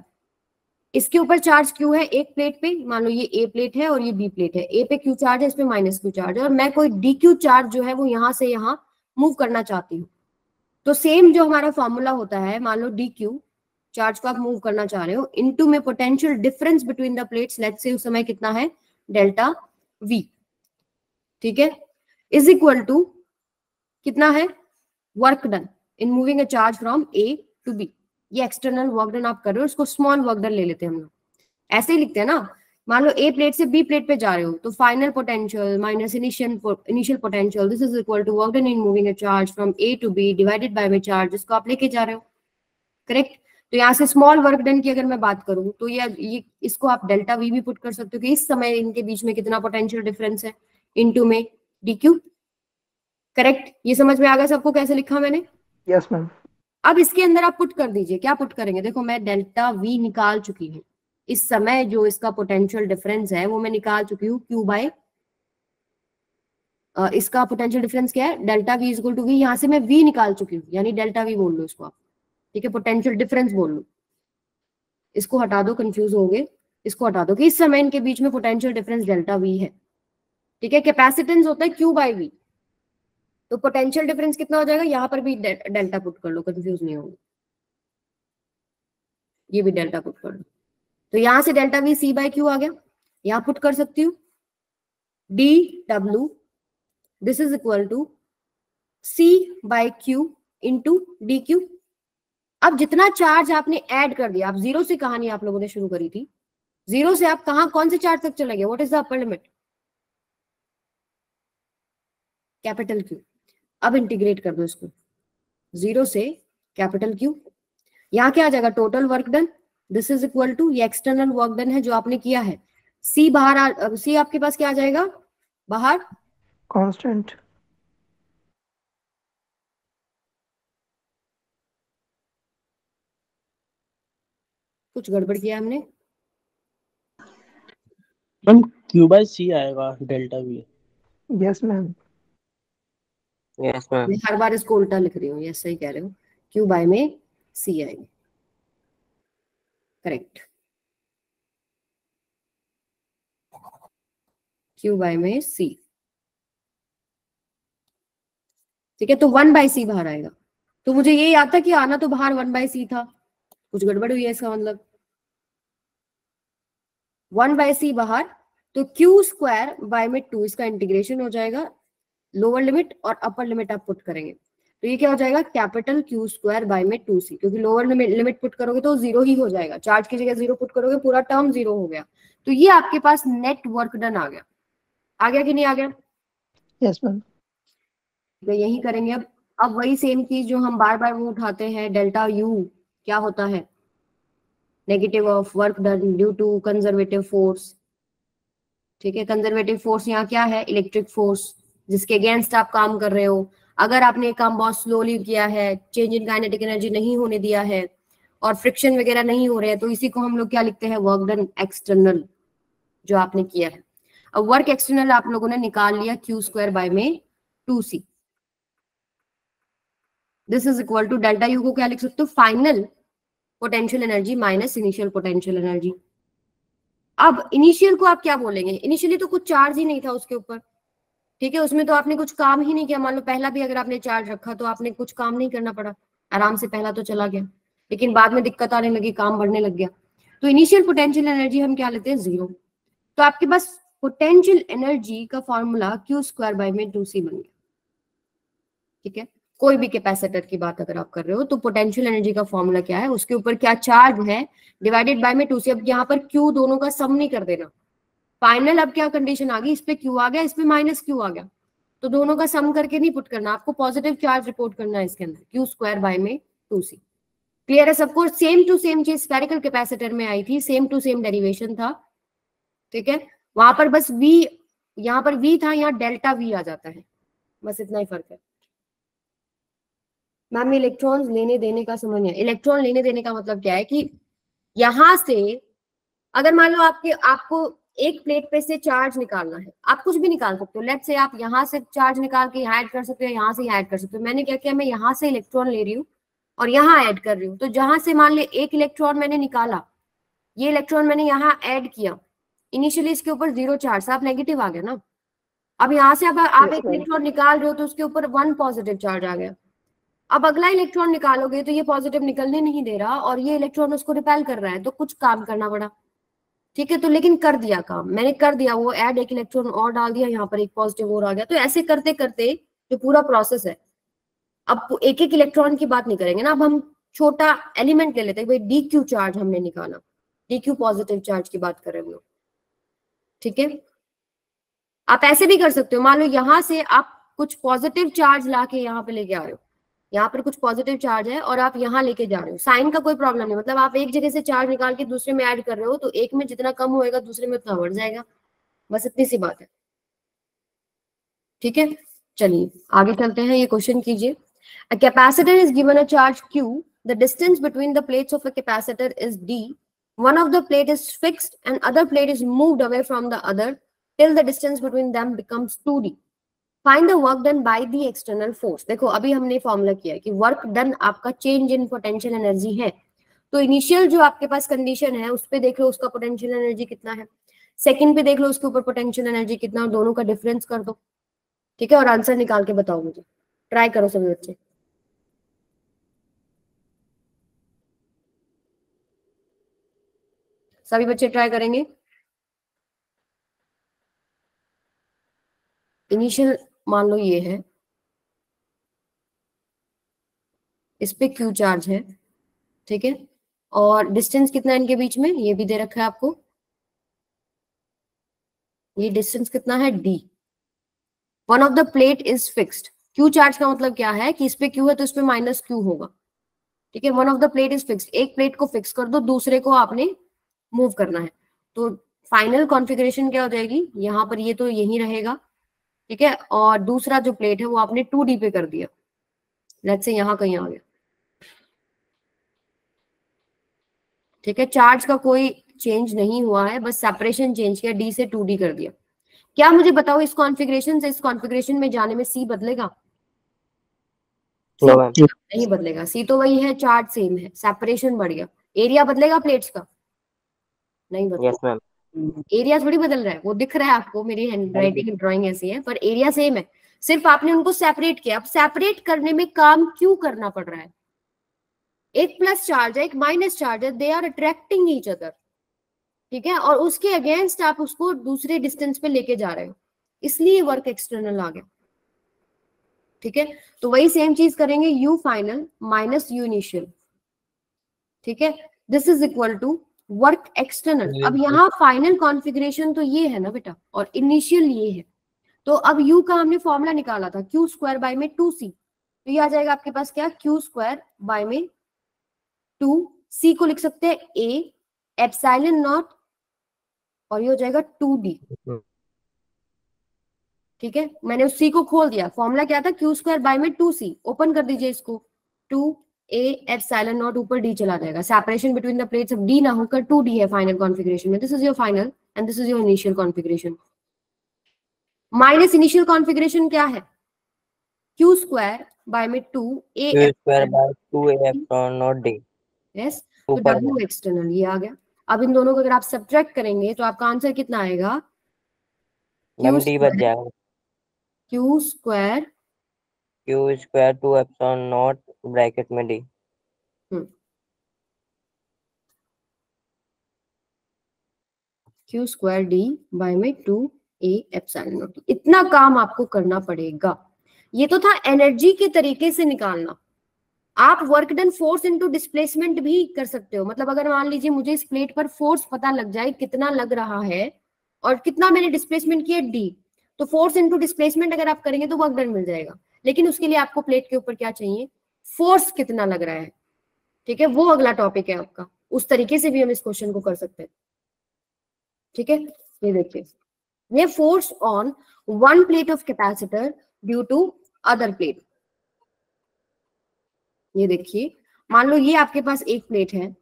इसके ऊपर चार्ज क्यू है, एक प्लेट पे, मान लो ये ए प्लेट है और ये बी प्लेट है, ए पे क्यू चार्ज है, इस पे माइनस क्यू चार्ज है, और मैं कोई डी क्यू चार्ज जो है वो यहाँ से यहाँ मूव करना चाहती हूँ। तो सेम जो हमारा फॉर्मूला होता है, मान लो डी क्यू चार्ज को आप मूव करना चाह रहे हो, इनटू में potential difference between the plates, let's say उस समय कितना है, डेल्टा वी। ठीक है, इज इक्वल टू कितना है, work done in moving a charge from A to B. ये एक्सटर्नल वर्क डन आप कर रहे हो, इसको स्मॉल वर्क डन ले लेते हैं हम लोग, ऐसे ही लिखते हैं ना। मान लो ए प्लेट से बी प्लेट पे जा रहे हो, तो final potential minus initial potential, this is equal to work done in moving a charge from A to B divided by में चार्ज जिसको आप लेके जा रहे हो। करेक्ट? तो यहाँ से स्मॉल वर्क डन की अगर मैं बात करूं, तो ये इसको आप डेल्टा वी भी पुट कर सकते हो कि इस समय इनके बीच में कितना पोटेंशियल डिफरेंस है, इनटू में डी क्यू। करेक्ट? ये समझ में आ गया सबको कैसे लिखा मैंने? Yes, ma'am. अब इसके अंदर आप पुट कर दीजिए, क्या पुट करेंगे, देखो मैं डेल्टा वी निकाल चुकी हूँ, इस समय जो इसका पोटेंशियल डिफरेंस है वो मैं निकाल चुकी हूँ, क्यू बाय इसका पोटेंशियल डिफरेंस क्या है, delta V equal to V, यहाँ से मैं वी निकाल चुकी हूँ, यानी डेल्टा वी बोल लो इसको आप। ठीक है, पोटेंशियल डिफरेंस बोल लो, इसको हटा दो, कंफ्यूज हो गए, इसको हटा दो कि इस समय इनके बीच में पोटेंशियल डिफरेंस डेल्टा वी है। ठीक है, कैपेसिटेंस होता है क्यू बाय वी, तो पोटेंशियल डिफरेंस कितना हो जाएगा, यहाँ पर भी डेल्टा पुट कर लो, कंफ्यूज नहीं होगा, ये भी डेल्टा पुट कर लो। तो यहां से delta V C by Q आ गया, यहां पुट कर सकती हूँ D W, this is equal to C by Q into D Q. अब जितना चार्ज आपने ऐड कर दिया, आप जीरो से कहानी आप लोगों ने शुरू करी थी, जीरो से आप कहां कौन से चार्ज तक चले गए, what is the upper limit, capital Q. अब इंटीग्रेट कर दो इसको, जीरो से कैपिटल क्यू, यहाँ क्या आ जाएगा, total work done, this is equal to, ये एक्सटर्नल वर्क डन है जो आपने किया है, सी बाहर सी आपके पास क्या आ जाएगा बाहर, Constant. कुछ गड़बड़ किया हमने, मैम क्यू बाय सी आएगा delta we. Yes, ma'am. Yes, ma'am. मैं हर बार इसको उल्टा लिख रही हूँ, ये सही कह रहे हो, क्यू बाय में सी आएगी। करेक्ट, क्यू बाय में सी। ठीक है, तो वन बाय सी बाहर आएगा। तो मुझे ये याद था कि आना तो बाहर वन बाय सी था, कुछ गड़बड़ हुई है इसका मतलब, वन बाय सी बाहर, तो क्यू स्क्वायर बाय में टू, इसका इंटीग्रेशन हो जाएगा, लोअर लिमिट और अपर लिमिट आप पुट करेंगे, तो ये क्या हो जाएगा, कैपिटल क्यू स्क्वायर बाय में टू सी, क्योंकि लोअर लिमिट पुट करोगे तो जीरो ही हो जाएगा, चार्ज की जगह जीरो पुट करोगे पूरा टर्म जीरो हो गया। तो ये आपके पास नेट वर्क डन आ गया कि नहीं आ गया? Yes, ma'am. तो यही करेंगे अब वही सेम चीज जो हम बार बार वो उठाते हैं, डेल्टा यू क्या होता है, negative of work done due to conservative force. ठीक है, कंजर्वेटिव फोर्स यहाँ क्या है, इलेक्ट्रिक फोर्स, जिसके अगेंस्ट आप काम कर रहे हो। अगर आपने काम बहुत स्लोली किया है, चेंज इन काइनेटिक एनर्जी नहीं होने दिया है और फ्रिक्शन वगैरह नहीं हो रहे हैं, तो इसी को हम लोग क्या लिखते हैं, वर्क डन एक्सटर्नल, जो आपने किया है। अब वर्क एक्सटर्नल आप लोगों ने निकाल लिया क्यू स्क्वायर बाय में 2c। This is equal to delta U को क्या लिख सकते हो, final potential energy minus initial potential energy. अब इनिशियल को आप क्या बोलेंगे, इनिशियली तो कुछ चार्ज ही नहीं था उसके ऊपर, ठीक है, उसमें तो आपने कुछ काम ही नहीं किया। मान लो पहला भी अगर आपने चार्ज रखा तो आपने कुछ काम नहीं करना पड़ा, आराम से पहला तो चला गया, लेकिन बाद में दिक्कत आने लगी, काम बढ़ने लग गया। तो इनिशियल पोटेंशियल एनर्जी हम क्या लेते हैं, 0। तो आपके पास पोटेंशियल एनर्जी का फॉर्मूला क्यू स्क्वायर बाय में 2c बन गया। ठीक है, कोई भी कैपेसिटर की बात अगर आप कर रहे हो तो पोटेंशियल एनर्जी का फॉर्मूला क्या है, उसके ऊपर क्या चार्ज है डिवाइडेड बाय में 2c। अब यहाँ पर क्यू दोनों का सम नहीं कर देना, फाइनल अब क्या कंडीशन आ गई, इस पे क्यू आ गया, इस पे माइनस क्यू आ गया, तो दोनों का सम करके नहीं पुट करना, आपको पॉजिटिव चार्ज रिपोर्ट करना है इसके अंदर, क्यू स्क्वायर बाय में 2c। क्लियर है सबको, सेम टू सेम चीज स्फेरिकल कैपेसिटर में आई थी, सेम टू सेम डेरिवेशन था। ठीक है, वहां पर बस v, यहाँ पर v था, यहाँ डेल्टा v आ जाता है, बस इतना ही फर्क है। मैम इलेक्ट्रॉन लेने देने का समझ नहीं, इलेक्ट्रॉन लेने देने का मतलब क्या है कि यहां से अगर मान लो आपको एक प्लेट पे से चार्ज निकालना है, आप कुछ भी निकाल सकते हो। लेट्स से आप यहाँ से चार्ज निकाल के यहाँ ऐड कर सकते हो, यहाँ से यहाँ ऐड कर सकते हो। मैंने क्या किया, मैं यहाँ से इलेक्ट्रॉन ले रही हूँ और यहाँ ऐड कर रही हूँ। तो जहां से मान ले एक इलेक्ट्रॉन मैंने निकाला, ये इलेक्ट्रॉन मैंने यहाँ ऐड किया, इनिशियली इसके ऊपर 0 चार्ज, आप नेगेटिव आ गया ना। अब यहाँ से अब आप एक इलेक्ट्रॉन निकाल रहे हो तो उसके ऊपर 1 पॉजिटिव चार्ज आ गया। अब अगला इलेक्ट्रॉन निकालोगे तो ये पॉजिटिव निकलने नहीं दे रहा और ये इलेक्ट्रॉन उसको रिपेल कर रहा है, तो कुछ काम करना पड़ा। ठीक है, तो लेकिन कर दिया काम, मैंने कर दिया, वो ऐड एक इलेक्ट्रॉन और डाल दिया, यहाँ पर एक पॉजिटिव और आ गया। तो ऐसे करते करते जो पूरा प्रोसेस है, अब एक एक इलेक्ट्रॉन की बात नहीं करेंगे ना, अब हम छोटा एलिमेंट ले लेते हैं। भाई डी क्यू चार्ज हमने निकाला, डी क्यू पॉजिटिव चार्ज की बात करें हम लोग। ठीक है, आप ऐसे भी कर सकते हो, मान लो यहाँ से आप कुछ पॉजिटिव चार्ज लाके यहाँ पे लेके आ रहे हो, यहाँ पर कुछ पॉजिटिव चार्ज है और आप यहाँ लेके जा रहे हो, साइन का कोई प्रॉब्लम नहीं, मतलब आप एक जगह से चार्ज निकाल के दूसरे में ऐड कर रहे हो, तो एक में जितना कम होएगा दूसरे में उतना बढ़ जाएगा, बस इतनी सी बात है। ठीक है, चलिए आगे चलते हैं, ये क्वेश्चन कीजिए। A capacitor is given a charge Q. The distance between the plates of a capacitor is D. One of the plate is fixed and other plate is moved away from the other till the distance between them becomes 2D. Find the work done by the external force. देखो अभी हमने formula किया कि work done आपका change in potential energy है, तो initial जो आपके पास कंडीशन है उस पे देख लो उसका पोटेंशियल एनर्जी कितना है, सेकंड पे देख लो उसके ऊपर पोटेंशियल एनर्जी कितना, और दोनों का डिफरेंस कर दो। ठीक है, और आंसर निकाल के बताओ मुझे, ट्राई करो सभी बच्चे। सभी बच्चे ट्राई करेंगे। इनिशियल मान लो ये है, इस पे क्यू चार्ज है, ठीक है, और डिस्टेंस कितना है इनके बीच में ये भी दे रखा है आपको, ये डिस्टेंस कितना है d। One of the plate is fixed, Q charge का मतलब क्या है कि इस पे क्यू है तो इस पे माइनस क्यू होगा। ठीक है, one of the plate is fixed, एक प्लेट को फिक्स कर दो, दूसरे को आपने मूव करना है, तो फाइनल कॉन्फ़िगरेशन क्या हो जाएगी, यहाँ पर ये तो यही रहेगा। ठीक है, और दूसरा जो प्लेट है वो आपने 2D पे कर दिया, लेट्स से यहाँ कहीं आ गया। ठीक है, चार्ज का कोई चेंज नहीं हुआ है, बस सेपरेशन चेंज किया, D से 2D कर दिया। क्या मुझे बताओ इस कॉन्फ़िगरेशन से इस कॉन्फ़िगरेशन में जाने में C बदलेगा? नहीं बदलेगा, C तो वही है, चार्ज सेम है, सेपरेशन बढ़ गया। एरिया बदलेगा प्लेट्स का? नहीं बदलेगा। एरिया थोड़ी बदल रहा है, वो दिख रहा है आपको, मेरी हैंडराइटिंग ड्राइंग ऐसी है, पर एरिया सेम है, सिर्फ आपने उनको सेपरेट किया। अब सेपरेट करने में काम क्यों करना पड़ रहा है, एक प्लस चार्ज है एक माइनस चार्ज है, they are attracting each other. ठीक है, और उसके अगेंस्ट आप उसको दूसरे डिस्टेंस पे लेके जा रहे हो, इसलिए वर्क एक्सटर्नल आ गया। ठीक है, तो वही सेम चीज करेंगे, U final minus U initial. ठीक है, this is equal to work external. अब यहाँ फाइनल कॉन्फ़िगरेशन तो ये है ना बेटा, और इनिशियल ये है, तो अब u का हमने फॉर्मूला निकाला था क्यू स्क्वायर बाय में 2c, तो ये आ जाएगा आपके पास क्या, क्यू स्क्वायर बाय में 2c को लिख सकते हैं a एप्सिलॉन नॉट और ये हो जाएगा 2d। ठीक है, मैंने उस c को खोल दिया। फॉर्मूला क्या था, क्यू स्क्वायर बाय में 2c। ओपन कर दीजिए इसको, 2a एप्सिलॉन नॉट, ऊपर d चला जाएगा। सेपरेशन बिटवीन द प्लेट्स अब d ना होकर 2d है फाइनल कॉन्फ़िगरेशन में। This is your final and this is your initial configuration. Minus initial configuration क्या है, क्यू स्क्वायर बाय में 2a Q square by 2a epsilon naught d। Yes, तो ऊपर w एक्सटर्नल ये आ गया। अब इन दोनों को अगर आप सब्ट्रैक्ट करेंगे तो आपका आंसर कितना आएगा, मैम d बच जाएगा। Q square Q square 2 epsilon naught bracket में d। Q square D by में 2a एप्सिलॉन नॉट। इतना काम आपको करना पड़ेगा। ये तो था एनर्जी के तरीके से निकालना। आप work done force into displacement भी कर सकते हो। मतलब अगर मान लीजिए मुझे इस प्लेट पर फोर्स पता लग जाए कितना लग रहा है और कितना मैंने डिस्प्लेसमेंट किया d, तो फोर्स इनटू डिस्प्लेसमेंट अगर आप करेंगे तो वर्क डन मिल जाएगा। लेकिन उसके लिए आपको प्लेट के ऊपर क्या चाहिए, फोर्स कितना लग रहा है। ठीक है, वो अगला टॉपिक है आपका। उस तरीके से भी हम इस क्वेश्चन को कर सकते हैं। ठीक है, ये देखिए, ये force on one plate of capacitor due to other plate. ये देखिए, मान लो ये आपके पास एक प्लेट है,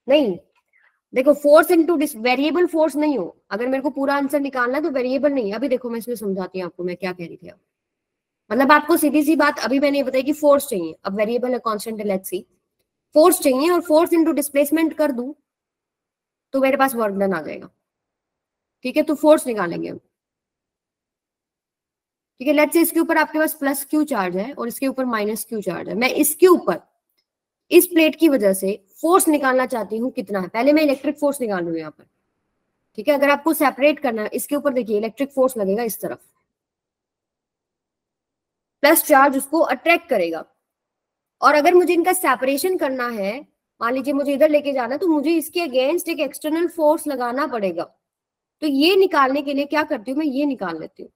नहीं देखो फोर्स इनटू वेरिएबल फोर्स नहीं हो। अगर मेरे को पूरा आंसर निकालना है तो वेरिएबल नहीं। अभी देखो मैं इसमें समझाती हूँ आपको मैं क्या कह रही थी। अब मतलब आपको सीधी सी बात अभी मैंने बताई कि फोर्स चाहिए। अब वेरिएबल है, कांस्टेंट है, लेट्स सी, फोर्स चाहिए और फोर्स इनटू डिस्प्लेसमेंट कर दूं तो मेरे पास वर्क डन आ जाएगा। ठीक है, तो फोर्स निकालेंगे हम। ठीक है, लेट्स से इसके ऊपर आपके पास प्लस क्यू चार्ज है और इसके ऊपर माइनस क्यू चार्ज है। मैं इसके ऊपर इस प्लेट की वजह से फोर्स निकालना चाहती हूँ कितना है। पहले मैं इलेक्ट्रिक फोर्स निकाल लूँ यहाँ पर। ठीक है, अगर आपको सेपरेट करना है इसके ऊपर देखिए इलेक्ट्रिक फोर्स लगेगा इस तरफ, प्लस चार्ज उसको अट्रैक्ट करेगा। और अगर मुझे इनका सेपरेशन करना है, मान लीजिए मुझे इधर लेके जाना है, तो मुझे इसके अगेंस्ट एक एक्सटर्नल फोर्स लगाना पड़ेगा। तो ये निकालने के लिए क्या करती हूँ, मैं ये निकाल लेती हूँ।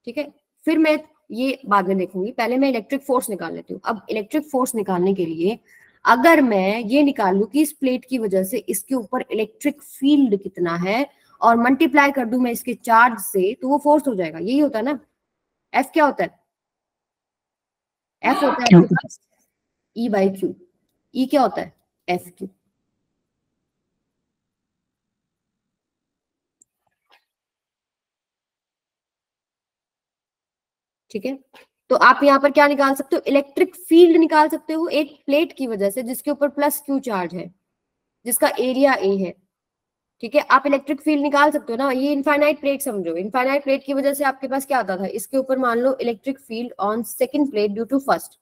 ठीक है, फिर मैं ये बाद में देखूंगी, पहले मैं इलेक्ट्रिक फोर्स निकाल लेती हूँ। अब इलेक्ट्रिक फोर्स निकालने के लिए अगर मैं ये निकाल लूं कि इस प्लेट की वजह से इसके ऊपर इलेक्ट्रिक फील्ड कितना है और मल्टीप्लाई कर दूं मैं इसके चार्ज से, तो वो फोर्स हो जाएगा। यही होता है ना, एफ क्या होता है, एफ होता है ई बाई क्यू। ई क्या होता है, एफ क्यू। ठीक है, तो आप यहाँ पर क्या निकाल सकते हो, इलेक्ट्रिक फील्ड निकाल सकते हो एक प्लेट की वजह से जिसके ऊपर प्लस क्यू चार्ज है, जिसका एरिया ए है। ठीक है, आप इलेक्ट्रिक फील्ड निकाल सकते हो ना। ये इनफाइनाइट प्लेट समझो, इनफाइनाइट प्लेट की वजह से आपके पास क्या आता था, इसके ऊपर मान लो electric field on second plate due to first.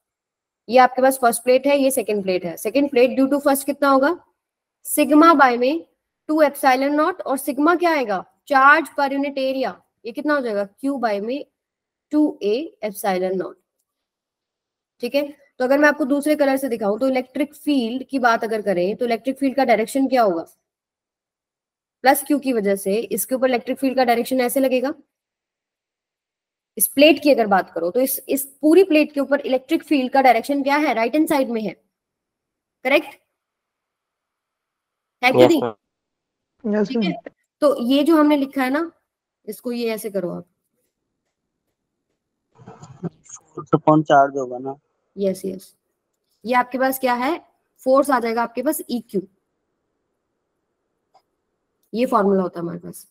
ये आपके पास फर्स्ट प्लेट है, ये सेकंड प्लेट है। Second plate due to first कितना होगा, सिग्मा बाय में 2 एप्सिलॉन नॉट, और सिग्मा क्या आएगा, चार्ज पर यूनिट एरिया। ये कितना हो जाएगा, क्यू बाय में 2a एप्सिलॉन नॉट। ठीक है, तो अगर मैं आपको दूसरे कलर से दिखाऊं तो इलेक्ट्रिक फील्ड की बात अगर करें तो इलेक्ट्रिक फील्ड का डायरेक्शन क्या होगा, प्लस क्यू की वजह से इसके ऊपर इलेक्ट्रिक फील्ड का डायरेक्शन ऐसे लगेगा। इस प्लेट की अगर बात करो तो इस पूरी प्लेट के ऊपर इलेक्ट्रिक फील्ड का डायरेक्शन क्या है, राइट हैंड साइड में है। करेक्ट है कि नहीं, यस ठीक है। मैम। तो ये जो हमने लिखा है ना, इसको ये ऐसे करो आप, फोर्स अपॉन चार्ज होगा ना। यस यस, ये आपके पास क्या है, फोर्स आ जाएगा आपके पास ई क्यू। ये फॉर्मूला होता है हमारे पास।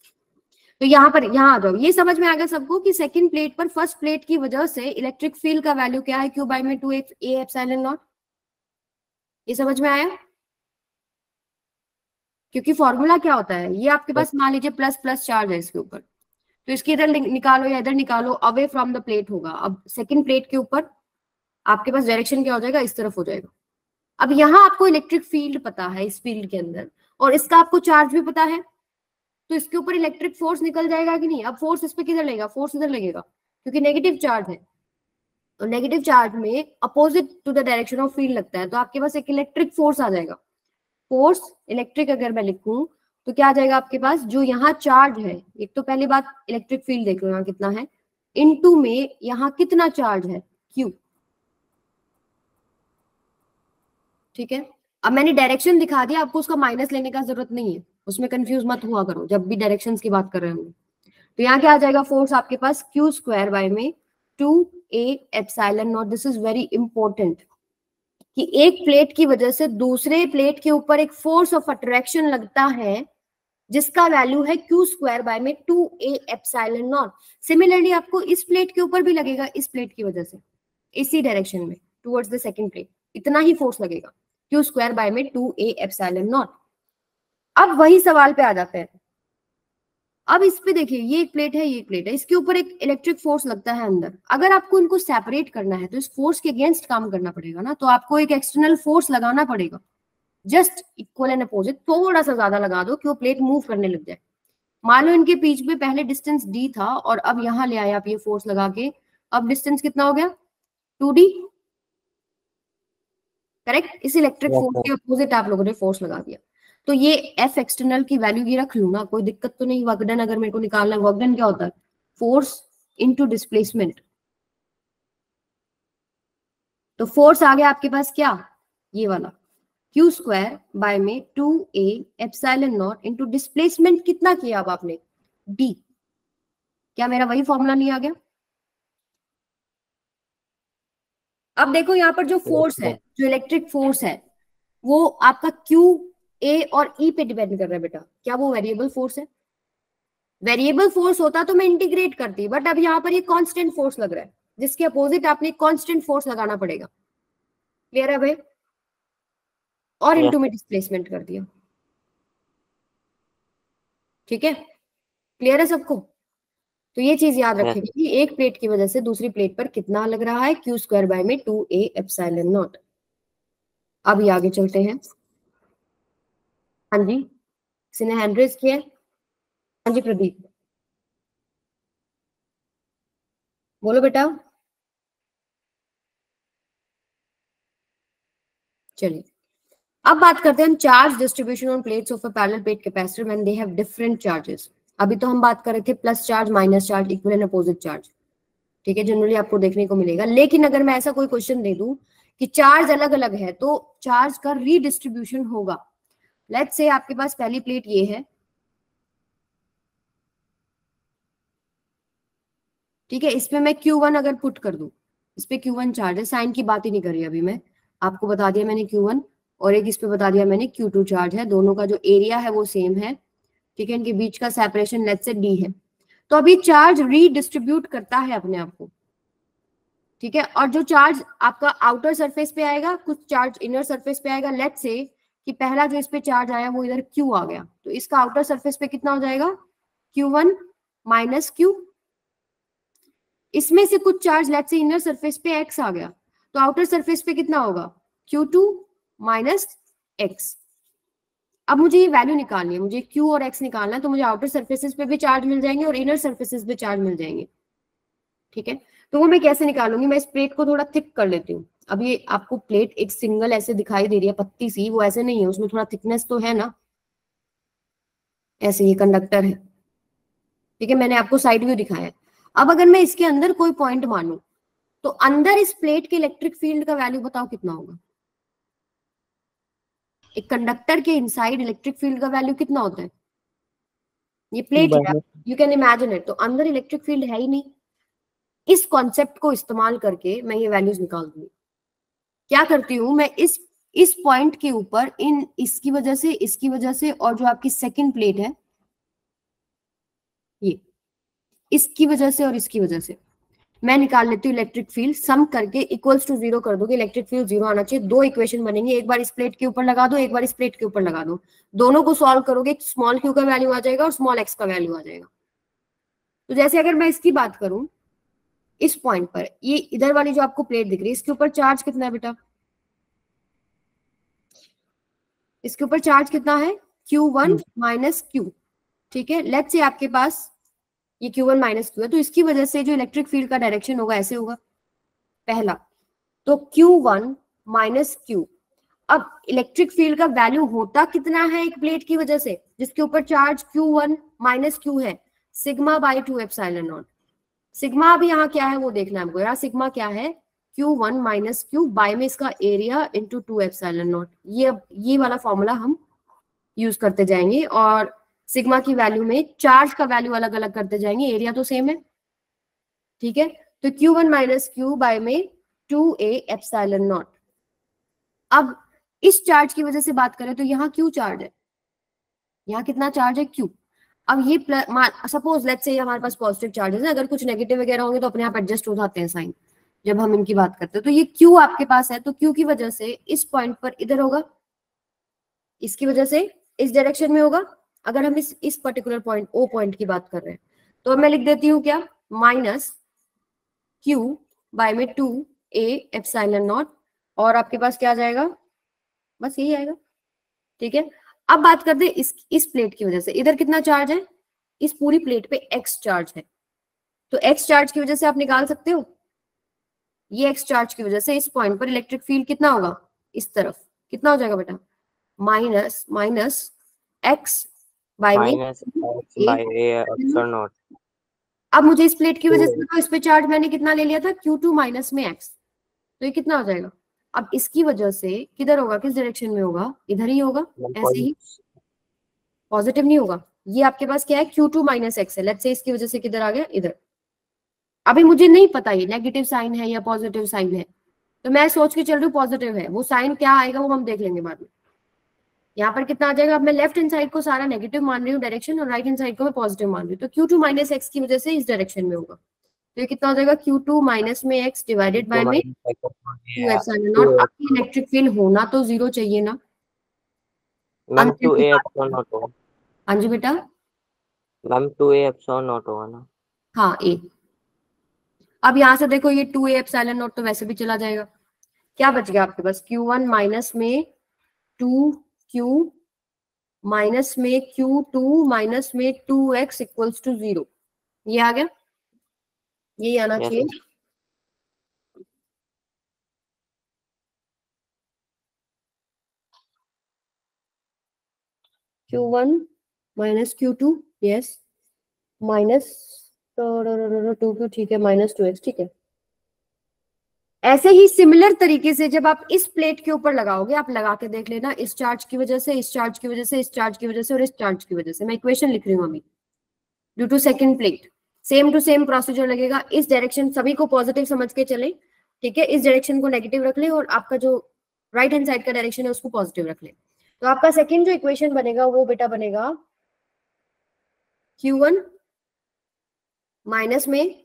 तो यहाँ पर यहाँ आ जाओ, ये समझ में आ गया सबको कि सेकंड प्लेट पर फर्स्ट प्लेट की वजह से इलेक्ट्रिक फील्ड का वैल्यू क्या है, क्यू बाय में 2a एप्सिलॉन नॉट। ये समझ में आया, क्योंकि फॉर्मूला क्या होता है, ये आपके पास मान लीजिए प्लस प्लस चार्ज है इसके ऊपर, तो इसके इधर निकालो या इधर निकालो, अवे फ्रॉम द प्लेट होगा। अब सेकंड प्लेट के ऊपर आपके पास डायरेक्शन क्या हो जाएगा, इस तरफ हो जाएगा। अब यहाँ आपको इलेक्ट्रिक फील्ड पता है इस फील्ड के अंदर, और इसका आपको चार्ज भी पता है, तो इसके ऊपर इलेक्ट्रिक फोर्स निकल जाएगा कि नहीं। अब फोर्स इस पे किधर लगेगा, फोर्स इधर लगेगा क्योंकि नेगेटिव चार्ज है, तो नेगेटिव चार्ज में opposite to the direction of field लगता है, तो आपके पास एक इलेक्ट्रिक फोर्स आ जाएगा। फोर्स इलेक्ट्रिक अगर मैं लिखूं तो क्या आ जाएगा आपके पास, जो यहाँ चार्ज है, एक तो पहली बात इलेक्ट्रिक फील्ड देख लो यहाँ कितना है इनटू में यहाँ कितना चार्ज है, Q। ठीक है, अब मैंने डायरेक्शन दिखा दिया, आपको उसका माइनस लेने का जरूरत नहीं है, उसमें कंफ्यूज मत हुआ करो जब भी डायरेक्शंस की बात कर रहे होंगे। तो यहाँ क्या आ जाएगा, फोर्स आपके पास Q स्क्वायर बाय में 2a epsilon naught. This is very important कि एक प्लेट की वजह से दूसरे प्लेट के ऊपर एक फोर्स ऑफ अट्रैक्शन लगता है जिसका वैल्यू है Q स्क्वायर बाय में 2a एप्सिलॉन नॉट। सिमिलरली आपको इस प्लेट के ऊपर भी लगेगा, इस प्लेट की वजह से इसी डायरेक्शन में टुवर्ड्स द सेकंड प्लेट इतना ही फोर्स लगेगा, Q स्क्वायर बाय में 2a एप्सिलॉन नॉट। अब वही सवाल पे आ जाते हैं। अब इस पे देखिए, ये एक प्लेट है, ये एक प्लेट है, इसके ऊपर एक इलेक्ट्रिक फोर्स लगता है अंदर। अगर आपको इनको सेपरेट करना है तो इस फोर्स के अगेंस्ट काम करना पड़ेगा ना, तो आपको एक एक्सटर्नल फोर्स लगाना पड़ेगा, जस्ट इक्वल एंड अपोजिट, थोड़ा सा ज्यादा लगा दो कि वो प्लेट मूव करने लग जाए। मान लो इनके बीच में पहले डिस्टेंस d था और अब यहाँ ले आए आप ये फोर्स लगा के, अब डिस्टेंस कितना हो गया, 2d। करेक्ट, इस इलेक्ट्रिक फोर्स के अपोजिट आप लोगों ने फोर्स लगा दिया। तो ये F एक्सटर्नल की वैल्यू ये रख लूँ ना, कोई दिक्कत तो नहीं। वर्क डन अगर मेरे को निकालना है, वर्क डन क्या होता है, फोर्स इनटू डिस्प्लेसमेंट। तो फोर्स आ गया आपके पास क्या, ये वाला Q स्क्वायर बाय में 2a epsilon not into displacement कितना किया अब आपने, d। क्या मेरा वही फॉर्मूला नहीं आ गया? अब देखो यहाँ पर जो फोर्स है, जो इलेक्ट्रिक फोर्स है, वो आपका Q, A और E पे डिपेंड कर रहा है बेटा। क्या वो वेरिएबल फोर्स है? वेरिएबल फोर्स होता तो मैं इंटीग्रेट करती, बट अब यहाँ पर ये कांस्टेंट फोर्स लग रहा है, जिसके अपोजिट आपने कांस्टेंट फोर्स लगाना पड़ेगा। क्लियर है भाई? और इनटू में डिस्प्लेसमेंट कर दिया। ठीक है, क्लियर है सबको? तो ये चीज याद रखेगी कि एक प्लेट की वजह से दूसरी प्लेट पर कितना लग रहा है, Q स्क्वायर बाय में 2a एप्सिलॉन नॉट। अब ये आगे चलते हैं। हाँ जी, किसी ने हैंड रेज किया? हाँ जी प्रदीप, बोलो बेटा। चलिए अब बात करते हैं हम charge distribution on plates of a parallel plate capacitor when they have different charges. अभी तो हम बात कर रहे थे plus charge, minus charge, equal and opposite charge. ठीक है, जनरली आपको देखने को मिलेगा। लेकिन अगर मैं ऐसा कोई क्वेश्चन दे दूं कि चार्ज अलग अलग है तो चार्ज का रीडिस्ट्रीब्यूशन होगा। लेट्स से आपके पास पहली प्लेट ये है, ठीक है, इसमें मैं Q1 अगर पुट कर दूं, इस पे Q1 चार्ज है, साइन की बात ही नहीं कर रही अभी मैं, आपको बता दिया मैंने Q1, और एक इस पे बता दिया मैंने Q2 चार्ज है। दोनों का जो एरिया है वो सेम है, ठीक है, इनके बीच का सेपरेशन लेट्स से D है। तो अभी चार्ज रीडिस्ट्रीब्यूट करता है अपने आप को, ठीक है, और जो चार्ज आपका आउटर सरफेस पे आएगा, कुछ चार्ज इनर सरफेस पे आएगा। लेट्स से कि पहला जो इस पे चार्ज आया वो इधर Q आ गया, तो इसका आउटर सरफेस पे कितना हो जाएगा, Q1 माइनस Q। इसमें से कुछ charge let's say inner surface पे X आ गया, तो आउटर सरफेस पे कितना होगा, Q2 माइनस X। अब मुझे ये वैल्यू निकालनी है, मुझे Q और X निकालना है, तो मुझे आउटर सरफेसेस पे भी चार्ज मिल जाएंगे और इनर सरफेसेस पे चार्ज मिल जाएंगे। ठीक है, तो वो मैं कैसे निकालूंगी, मैं इस प्लेट को थोड़ा थिक कर लेती हूँ। अब ये आपको प्लेट एक सिंगल ऐसे दिखाई दे रही है, पत्ती सी, वो ऐसे नहीं है, उसमें थोड़ा थिकनेस तो है ना, ऐसे ये कंडक्टर है। ठीक है, मैंने आपको साइड व्यू दिखाया है। अब अगर मैं इसके अंदर कोई पॉइंट मानूं तो अंदर इस प्लेट के इलेक्ट्रिक फील्ड का वैल्यू बताओ कितना होगा। एक कंडक्टर के इनसाइड इलेक्ट्रिक फील्ड का वैल्यू कितना होता है, ये प्लेट है, यू कैन इमेजिन इट, तो अंदर इलेक्ट्रिक फील्ड है ही नहीं। इस कॉन्सेप्ट को इस्तेमाल करके मैं ये वैल्यूज निकाल दूंगी। क्या करती हूं मैं, इस पॉइंट के ऊपर इन इसकी वजह से, इसकी वजह से, और जो आपकी सेकंड प्लेट है ये, इसकी वजह से और इसकी वजह से मैं निकाल लेती हूँ इलेक्ट्रिक फील्ड। सम करके इक्वल्स टू 0 कर दोगे, इलेक्ट्रिक फील्ड 0 आना चाहिए। दो इक्वेशन बनेंगे, एक बार इस प्लेट के ऊपर लगा दो, एक बार इस प्लेट के ऊपर लगा दो। दोनों को सॉल्व करोगे, स्मॉल q का वैल्यू आ जाएगा और स्मॉल x का वैल्यू आ जाएगा। तो जैसे अगर मैं इसकी बात करूं, इस पॉइंट पर ये इधर वाली जो आपको प्लेट दिख रही है, इसके ऊपर चार्ज कितना है बेटा, इसके ऊपर चार्ज कितना है, Q1 माइनस Q। ठीक है, लेट्स से आपके पास ये Q1 माइनस Q है, तो इसकी वजह से जो इलेक्ट्रिक फील्ड का डायरेक्शन होगा ऐसे होगा पहला, तो Q1 माइनस Q। अब इलेक्ट्रिक फील्ड का वैल्यू होता कितना है एक प्लेट की वजह से जिसके ऊपर चार्ज Q1 माइनस Q है, sigma by 2 epsilon not. Sigma अभी यहाँ क्या है वो देखना है हमको। यहाँ सिग्मा क्या है, Q1 माइनस क्यू बाय में इसका एरिया इंटू 2 एप्सिलॉन नॉट। ये वाला फॉर्मूला हम यूज करते जाएंगे और सिग्मा की वैल्यू में चार्ज का वैल्यू अलग अलग करते जाएंगे, एरिया तो सेम है, ठीक है। तो Q1 माइनस क्यू बाय में 2a एप्सिलॉन नॉट। अब इस चार्ज की वजह से बात करें तो यहाँ क्यू चार्ज है, यहाँ कितना चार्ज है Q। अब ये सपोज लेट्स से हमारे पास पॉजिटिव चार्जेस है, अगर कुछ नेगेटिव वगैरह होंगे तो अपने आप एडजस्ट हो जाते हैं साइन जब हम इनकी बात करते हैं। तो ये Q आपके पास है, तो Q की वजह से इस पॉइंट पर इधर होगा, इसकी वजह से इस डायरेक्शन में होगा। अगर हम इस पर्टिकुलर पॉइंट O पॉइंट की बात कर रहे हैं तो मैं लिख देती हूँ क्या, माइनस Q बाय में 2a एप्सिलॉन नॉट, और आपके पास क्या आ जाएगा, बस यही आएगा, ठीक है। अब बात करते हैं इस प्लेट की वजह से, इधर कितना चार्ज है, इस पूरी प्लेट पे x चार्ज है, तो x चार्ज की वजह से आप निकाल सकते हो, ये x चार्ज की वजह से इस पॉइंट पर इलेक्ट्रिक फील्ड कितना होगा, इस तरफ कितना हो जाएगा बेटा, minus x bye minus x by epsilon not. अब मुझे इस प्लेट की वजह से तो इस पे चार्ज मैंने कितना ले लिया था, Q2 माइनस में x, तो ये कितना हो जाएगा। अब इसकी वजह से किधर होगा, किस डायरेक्शन में होगा, इधर ही होगा, ऐसे ही, पॉजिटिव नहीं होगा। ये आपके पास क्या है, Q2 माइनस एक्स है, लेट्स से इसकी वजह से किधर आ गया, इधर। अभी मुझे नहीं पता ये नेगेटिव साइन है या पॉजिटिव साइन है, तो मैं सोच के चल रही हूँ पॉजिटिव है, वो साइन क्या आएगा वो हम देख लेंगे बाद में। यहाँ पर कितना आ जाएगा, अब मैं लेफ्ट हैंड साइड को सारा नेगेटिव मान रही हूँ डायरेक्शन, और राइट हैंड साइड को मैं पॉजिटिव मान रही हूँ, तो Q2 माइनस एक्स की वजह से इस डायरेक्शन में होगा, तो ये कितना हो जाएगा, Q2 माइनस में x डिवाइडेड बाय में 2 एप्सिलॉन नॉट। अब इलेक्ट्रिक फील्ड होना तो जीरो चाहिए ना, मैम 2a एप्सिलॉन नॉट होगा। हाँ जी बेटा, मैम 2a एप्सिलॉन नॉट होगा ना। हाँ ए। अब यहाँ से देखो ये 2a एप्सिलॉन नॉट तो वैसे भी चला जाएगा, क्या बच गया आपके पास, Q1 माइनस में 2q माइनस में Q2 माइनस में 2x इक्वल्स टू 0, ये आ गया, यही आना चाहिए। Q1 minus Q2 yes, minus 2q, ठीक है, माइनस 2x, ठीक है। ऐसे ही सिमिलर तरीके से जब आप इस प्लेट के ऊपर लगाओगे, आप लगा के देख लेना, इस चार्ज की वजह से, इस चार्ज की वजह से, इस चार्ज की वजह से और इस चार्ज की वजह से। मैं इक्वेशन लिख रही हूँ अभी, due to second plate same to same procedure लगेगा। इस डायरेक्शन सभी को पॉजिटिव समझ के चले, ठीक है, इस डायरेक्शन को नेगेटिव रख ले और आपका जो राइट हैंड साइड का डायरेक्शन है उसको पॉजिटिव रख ले। तो आपका सेकंड जो इक्वेशन बनेगा वो बेटा बनेगा Q1 माइनस में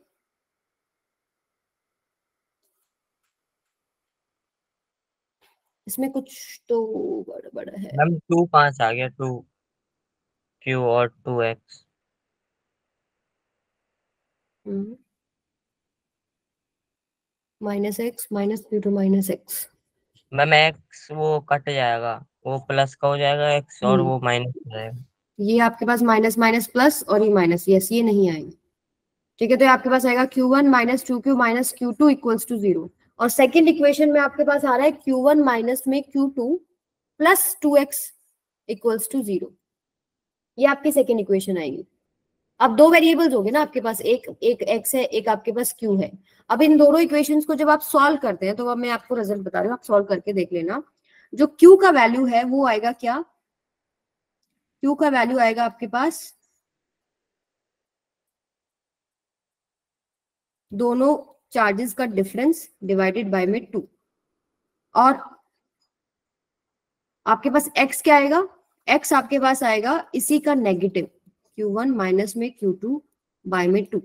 इसमें कुछ तो बड़ा है मैम 2 कहाँ से आ गया, 2q और 2x। Minus x minus Q2 minus x. Ma'am x वो कट जाएगा, वो प्लस का हो जाएगा x और वो माइनस हो जाएगा। ये आपके पास माइनस माइनस प्लस और ये माइनस, यस ये नहीं आएगा, ठीक है। तो आपके पास आएगा Q1 minus 2q minus Q2 equals to 0, और सेकंड इक्वेशन में आपके पास आ रहा है Q1 माइनस में Q2 plus 2x equals to 0, ये आपकी सेकंड इक्वेशन आएगी। अब दो वेरिएबल्स हो गए ना आपके पास, एक x है, एक आपके पास q है। अब इन दोनों इक्वेशंस को जब आप सॉल्व करते हैं तो अब मैं आपको रिजल्ट बता रही हूँ, आप सॉल्व करके देख लेना। जो q का वैल्यू है वो आएगा क्या, q का वैल्यू आएगा आपके पास दोनों चार्जेस का डिफरेंस डिवाइडेड बाय में 2, और आपके पास x क्या आएगा, x आपके पास आएगा इसी का नेगेटिव, Q1 माइनस में Q2 बाय में 2,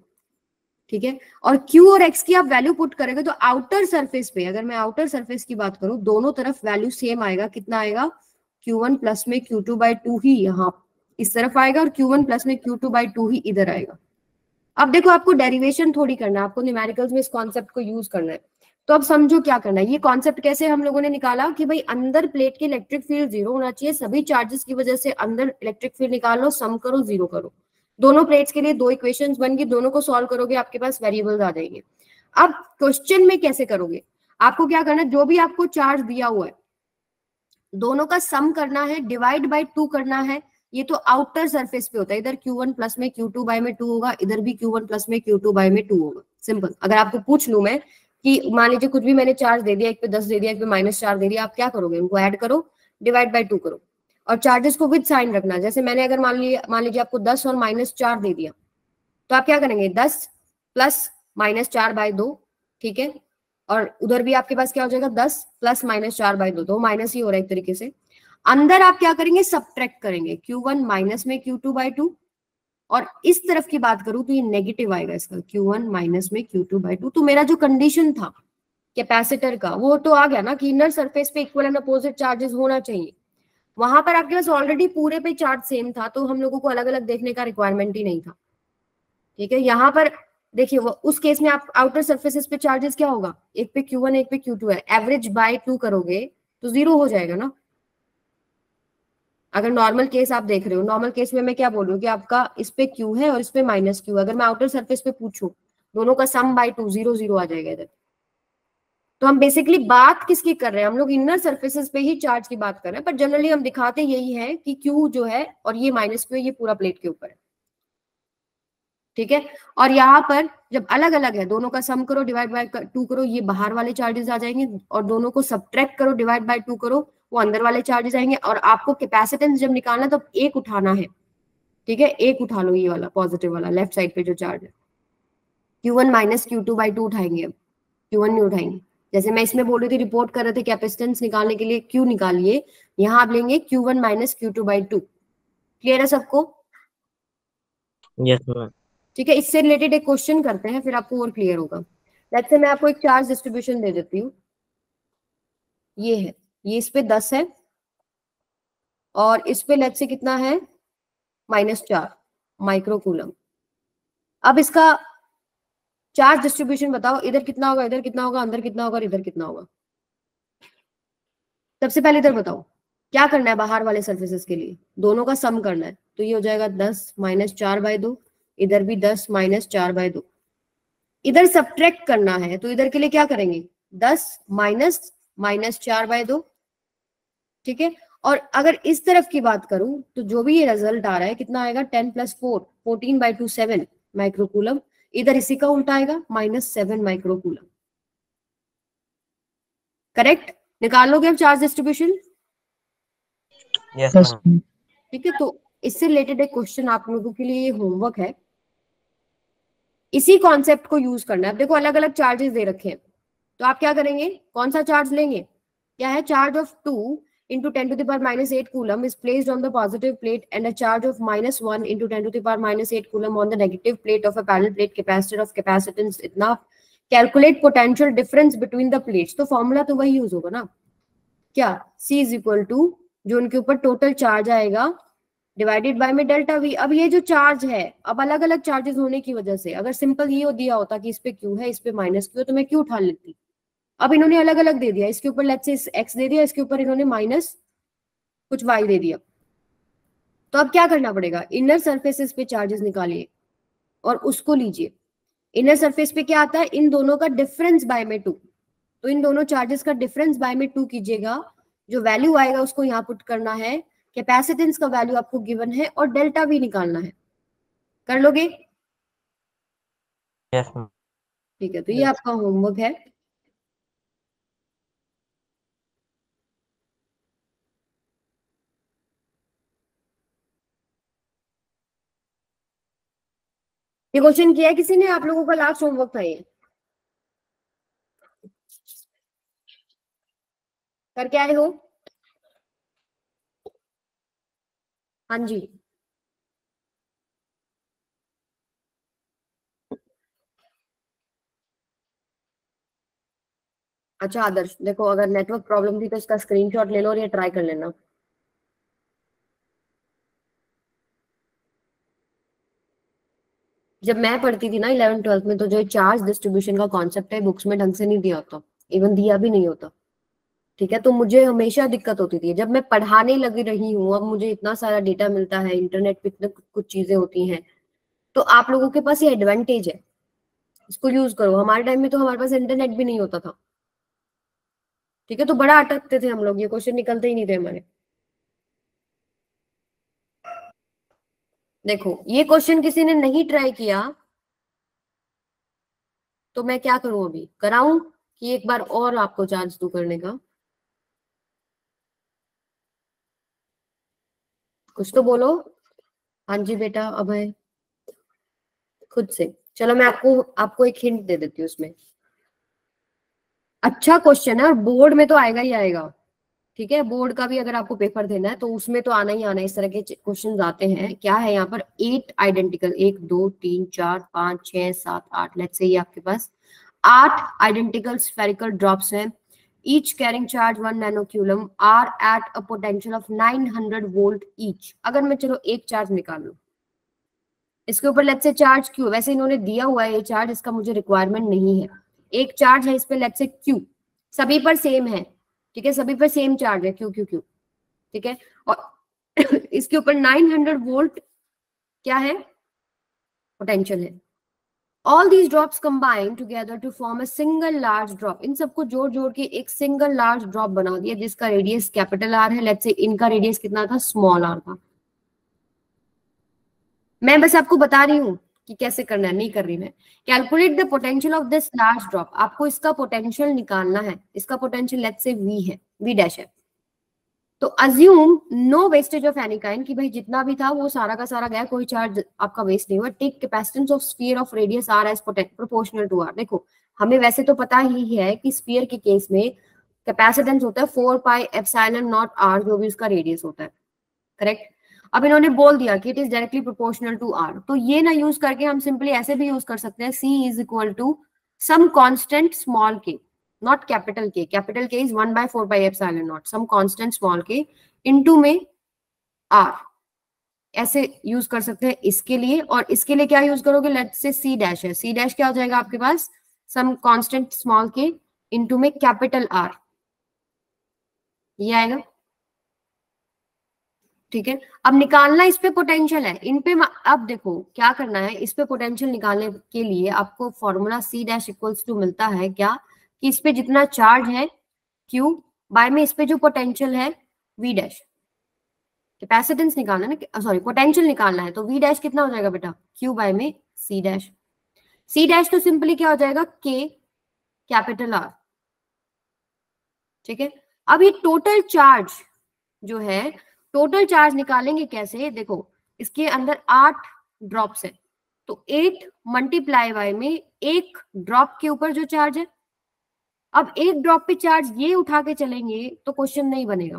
ठीक है। और Q और x की आप वैल्यू पुट करेंगे तो आउटर सरफेस पे, अगर मैं आउटर सरफेस की बात करूं, दोनों तरफ वैल्यू सेम आएगा, कितना आएगा, Q1 प्लस में Q2 बाय 2 ही यहाँ इस तरफ आएगा और Q1 प्लस में Q2 बाय 2 ही इधर आएगा। अब देखो आपको डेरिवेशन थोड़ी करना है, आपको न्यूमेरिकल्स में इस कॉन्सेप्ट को यूज करना है, तो अब समझो क्या करना है। ये कॉन्सेप्ट कैसे हम लोगों ने निकाला कि भाई अंदर प्लेट के इलेक्ट्रिक फील्ड 0 होना चाहिए, सभी चार्जेस की वजह से अंदर इलेक्ट्रिक फील्ड निकाल लो, सम करो, 0 करो। दोनों प्लेट्स के लिए दो इक्वेशंस बन गई, दोनों को सॉल्व करोगे आपके पास वेरिएबल्स आ जाएंगे। अब क्वेश्चन में कैसे करोगे, आपको क्या करना है, जो भी आपको चार्ज दिया हुआ है दोनों का सम करना है, डिवाइड बाय 2 करना है, ये तो आउटर सरफेस पे होता है, इधर Q1 प्लस में Q2 बाय में 2 होगा, इधर भी Q1 प्लस में Q2 बाय में 2 होगा। सिंपल। अगर आपको पूछ लूं मैं कि मान लीजिए कुछ भी मैंने चार्ज दे दिया, एक पे 10 दे दिया, एक पे -4 दे दिया, आप क्या करोगे? उनको ऐड करो, डिवाइड बाय 2 करो, और चार्जेस को विद साइन रखना। जैसे मैंने अगर मान लीजिए आपको 10 और -4 दे दिया, तो आप क्या करेंगे? 10 प्लस -4 बाय 2, ठीक है, और उधर भी आपके पास क्या हो जाएगा? 10 प्लस -4 बाय 2, तो माइनस ही हो रहा है एक तरीके से। अंदर आप क्या करेंगे? सब्ट्रैक्ट करेंगे, Q1 माइनस में Q2 बाय 2, और इस तरफ की बात करूं तो ये नेगेटिव आएगा इसका, Q1 माइनस में Q2 बाय 2। तो मेरा जो कंडीशन था कैपेसिटर का वो तो आ गया ना कि इनर सरफेस पे इक्वल एंड अपोजिट चार्जेस होना चाहिए। वहां पर आपके पास ऑलरेडी पूरे पे चार्ज सेम था, तो हम लोगों को अलग अलग देखने का रिक्वायरमेंट ही नहीं था, ठीक है। यहाँ पर देखिए वो उस केस में आप आउटर सरफेसेस पे चार्जेस क्या होगा? एक पे Q1 एक पे Q2 है, एवरेज बाय 2 करोगे तो 0 हो जाएगा ना। अगर नॉर्मल केस आप देख रहे हो, नॉर्मल केस में मैं क्या बोल रही हूँ कि आपका इस पे Q है और इस पे -Q, अगर मैं आउटर सरफेस पे पूछूं दोनों का सम बाय 2, 0 0 आ जाएगा इधर। तो हम बेसिकली बात किसकी कर रहे हैं? हम लोग इनर सरफेसेस पे ही चार्ज की बात कर रहे हैं, पर जनरली हम दिखाते यही है कि Q जो है और ये -Q है, ये पूरा प्लेट के ऊपर है, ठीक है। और यहाँ पर जब अलग अलग है, दोनों का सम करो, डिवाइड बाय 2 करो, ये बाहर वाले चार्जेस आ जाएंगे, और दोनों को सब्ट्रैक्ट करो, डिवाइड बाय 2 करो, वो अंदर वाले चार्जेस आएंगे। और आपको कैपेसिटेंस जब निकालना है तो एक उठाना है, ठीक है, एक उठा लो, ये वाला पॉजिटिव वाला लेफ्ट साइड पे जो चार्ज है। Q1 माइनस Q2 बाय 2 उठाएंगे, अब Q1 नहीं उठाएंगे। जैसे मैं इसमें बोल रही थी, रिपोर्ट कर रहे थे कैपेसिटेंस निकालने के लिए Q निकालिए, यहाँ आप लेंगे Q1 minus Q2 bye 2। Clear है सबको? Yes ma'am. ठीक है, इससे रिलेटेड एक क्वेश्चन करते हैं, फिर आपको और क्लियर होगा। लेट्स से मैं आपको एक चार्ज डिस्ट्रीब्यूशन दे देती हूँ, ये है, ये इस पे 10 है और इस पे लेट्स से कितना है? -4 माइक्रोकूलम। अब इसका चार्ज डिस्ट्रीब्यूशन बताओ, इधर कितना होगा, इधर कितना होगा, अंदर कितना होगा और इधर कितना होगा? सबसे पहले इधर बताओ क्या करना है? बाहर वाले सर्फेसेस के लिए दोनों का सम करना है, तो ये हो जाएगा 10 -4 बाय 2, इधर भी 10 -4 बाय 2। इधर सब्ट्रैक्ट करना है, तो इधर के लिए क्या करेंगे? 10 माइनस -4 बाय 2, ठीक है। और अगर इस तरफ की बात करूं तो जो भी ये रिजल्ट आ रहा है कितना आएगा? 10 + 4 14 बाय 2 7 माइक्रोकूलम। इधर इसी का उल्टा आएगा, -7 माइक्रोकूलम। करेक्ट? निकाल लोगे अब charge distribution? Yes yes ma'am. ठीक है, तो इससे रिलेटेड एक क्वेश्चन आप लोगों के लिए होमवर्क है, इसी कॉन्सेप्ट को यूज करना है। अब देखो अलग अलग चार्जेस दे रखे हैं, तो आप क्या करेंगे? कौन सा चार्ज लेंगे? क्या है? Charge of 2 into 10 to the power -8 coulomb is placed on the positive plate and a charge of -1 into 10 to the power -8 coulomb on the negative plate of a parallel plate capacitor of capacitance इतना। Calculate potential difference between the plates. तो formula तो वही use होगा ना, क्या? C is equal to जो उनके ऊपर टोटल चार्ज आएगा डिवाइडेड बाय में डेल्टा V। अब ये जो चार्ज है, अब अलग अलग चार्जेस होने की वजह से अगर सिंपल ये दिया होता कि इस पे Q है, इस पे -Q है, तो मैं Q उठा लेती। अब इन्होंने अलग अलग दे दिया, इसके ऊपर लेट्स से x दे दिया, इसके ऊपर इन्होंने माइनस कुछ y दे दिया। तो अब क्या करना पड़ेगा? इनर सरफेसेस पे चार्जेस निकालिए और उसको लीजिए। इनर सरफेस पे क्या आता है? इन दोनों का डिफरेंस बाय में 2, तो इन दोनों चार्जेस का डिफरेंस बाय में 2 कीजिएगा, जो वैल्यू आएगा उसको यहाँ पुट करना है, कैपेसिटेंस का वैल्यू आपको गिवन है और डेल्टा भी निकालना है। कर लोगे? Yes ma'am. ठीक है, तो ये आपका होमवर्क है। ये क्वेश्चन किया है किसी ने? आप लोगों का लास्ट होमवर्क था ये, करके आए हो? हाँ जी। अच्छा आदर्श, देखो अगर नेटवर्क प्रॉब्लम थी तो इसका स्क्रीनशॉट ले लो और ये ट्राई कर लेना। जब मैं पढ़ती थी ना 11th 12th में, तो जो चार्ज डिस्ट्रीब्यूशन का कॉन्सेप्ट है बुक्स में ढंग से नहीं दिया होता, इवन दिया भी नहीं होता, ठीक है। तो मुझे हमेशा दिक्कत होती थी। जब मैं पढ़ाने लगी रही हूँ, अब मुझे इतना सारा डेटा मिलता है, इंटरनेट पे इतने कुछ चीजें होती हैं, तो आप लोगों के पास ये एडवांटेज है, इसको यूज करो। हमारे टाइम में तो हमारे पास इंटरनेट भी नहीं होता था, ठीक है, तो बड़ा अटकते थे हम लोग, ये क्वेश्चन निकलते ही नहीं थे हमारे। देखो ये क्वेश्चन किसी ने नहीं ट्राई किया तो मैं क्या करूं, अभी कराऊं कि एक बार और आपको चांस दूं करने का? कुछ तो बोलो। हाँ जी बेटा अभय, खुद से। चलो मैं आपको एक हिंट दे देती हूँ उसमें। अच्छा क्वेश्चन है और बोर्ड में तो आएगा ही आएगा, ठीक है? बोर्ड का भी अगर आपको पेपर देना है तो उसमें तो आना ही आना है, इस तरह के क्वेश्चन आते हैं। क्या है यहाँ पर? 8 आइडेंटिकल, 1 2 3 4 5 6 7 8, लेट्स से ये आपके पास 8 आइडेंटिकल स्फेरिकल ड्रॉप्स हैं, each carrying charge 1 nanocoulomb are at a potential of 900 volt each। अगर मैं चलो एक चार्ज निकाल लूं, इसके ऊपर लेट्स से चार्ज क्यू, वैसे इन्होंने दिया हुआ है ये चार्ज, इसका मुझे रिक्वायरमेंट नहीं है। एक चार्ज है इस पे लेट्स से क्यू, सभी पर सेम है, ठीक है? सभी पर सेम चार्ज है क्यू क्यू क्यू, ठीक है? और इसके ऊपर 900 वोल्ट क्या है? पोटेंशियल है। All these drops combine together to form a single large drop. इन सबको जोड़ जोड़ के एक सिंगल लार्ज ड्रॉप बना दिया जिसका रेडियस कैपिटल आर है। लेट्स से इनका रेडियस कितना था? स्मॉल आर था। मैं बस आपको बता रही हूँ कि कैसे करना है, नहीं कर रही मैं। Calculate the potential of this large drop. आपको इसका पोटेंशियल निकालना है। इसका पोटेंशियल लेट्स से वी है, वी डैश है। तो assume no wastage of any kind, कि भाई जितना भी था वो सारा का सारा गया, कोई चार्ज आपका वेस्ट नहीं हुआ। Take capacitance of sphere of radius R as proportional to R. देखो हमें वैसे तो पता ही है कि स्फीयर के केस में कैपेसिटेंस होता है 4 पाई एप्सिलॉन नॉट आर, जो भी उसका रेडियस होता है, करेक्ट? अब इन्होंने बोल दिया कि it is directly proportional to R, तो ये ना यूज करके हम सिंपली ऐसे भी यूज कर सकते हैं, C is equal to some constant small k, not capital K। Capital K is 1/4 pi epsilon naught, some constant small k into में r। ऐसे यूज कर सकते हैं इसके लिए। और इसके लिए क्या यूज करोगे? लेट्स से C डैश है, C डैश क्या हो जाएगा आपके पास? Some constant small k into में कैपिटल R, ये आएगा, ठीक है? अब निकालना इस पे पोटेंशियल है, इन पे अब देखो क्या करना है। इस पे पोटेंशियल निकालने के लिए आपको formula C dash equals to मिलता है क्या? कि इस पे जितना चार्ज है Q बाय में इस पे जो पोटेंशियल है V डैश। कैपेसिटेंस निकालना है ना, सॉरी पोटेंशियल निकालना है, तो V डैश कितना हो जाएगा बेटा? Q बाय में C डैश। C डैश तो सिंपली क्या हो जाएगा? K कैपिटल R, ठीक है? अब ये टोटल चार्ज जो है, टोटल चार्ज निकालेंगे कैसे? देखो इसके अंदर 8 ड्रॉप्स है, तो 8 मल्टीप्लाई बाय में एक ड्रॉप के ऊपर जो चार्ज है। अब एक ड्रॉप पे चार्ज ये उठा के चलेंगे तो क्वेश्चन नहीं बनेगा,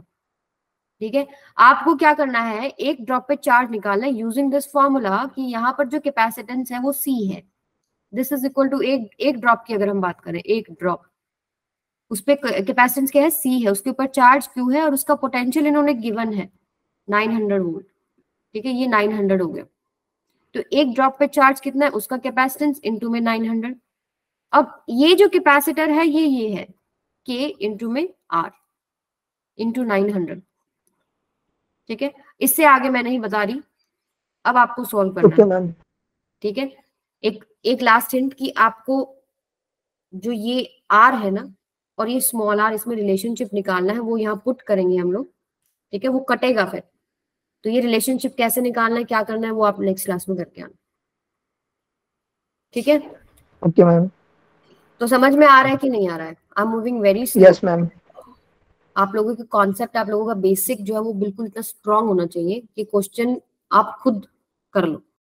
ठीक है? आपको क्या करना है? एक ड्रॉप पे चार्ज निकालना है यूजिंग दिस फॉर्मूला, कि यहाँ पर जो कैपेसिटेंस है वो C है। दिस इज इक्वल टू एक ड्रॉप की अगर हम बात करें, एक ड्रॉप, उस पे कैपेसिटेंस क्या है? C है, उसके ऊपर चार्ज Q है और उसका पोटेंशियल इन्होंने गिवन है 900 वोल्ट, ठीक है? ये 900 हो गया। तो एक ड्रॉप पे चार्ज कितना है? उसका कैपेसिटेंस इनटू में 900। अब ये जो कैपेसिटर है ये है K इनटू में R इनटू 900, ठीक है? इससे आगे मैं नहीं बता रही, अब आपको सॉल्व करना है, ठीक है? एक लास्ट हिंट कि आपको जो ये R है ना और ये स्मॉल r, इसमें रिलेशनशिप निकालना है, वो यहाँ पुट करेंगे हम लोग, ठीक है? वो कटेगा फिर, तो ये रिलेशनशिप कैसे निकालना है, क्या करना है, वो आप नेक्स्ट क्लास में करके आना, ठीक है? Okay ma'am. तो समझ में आ रहा है कि नहीं आ रहा है? I am moving very slow. Yes ma'am. आप लोगों के कॉन्सेप्ट, आप लोगों का बेसिक जो है वो बिल्कुल इतना स्ट्रांग होना चाहिए कि क्वेश्चन आप खुद कर लो।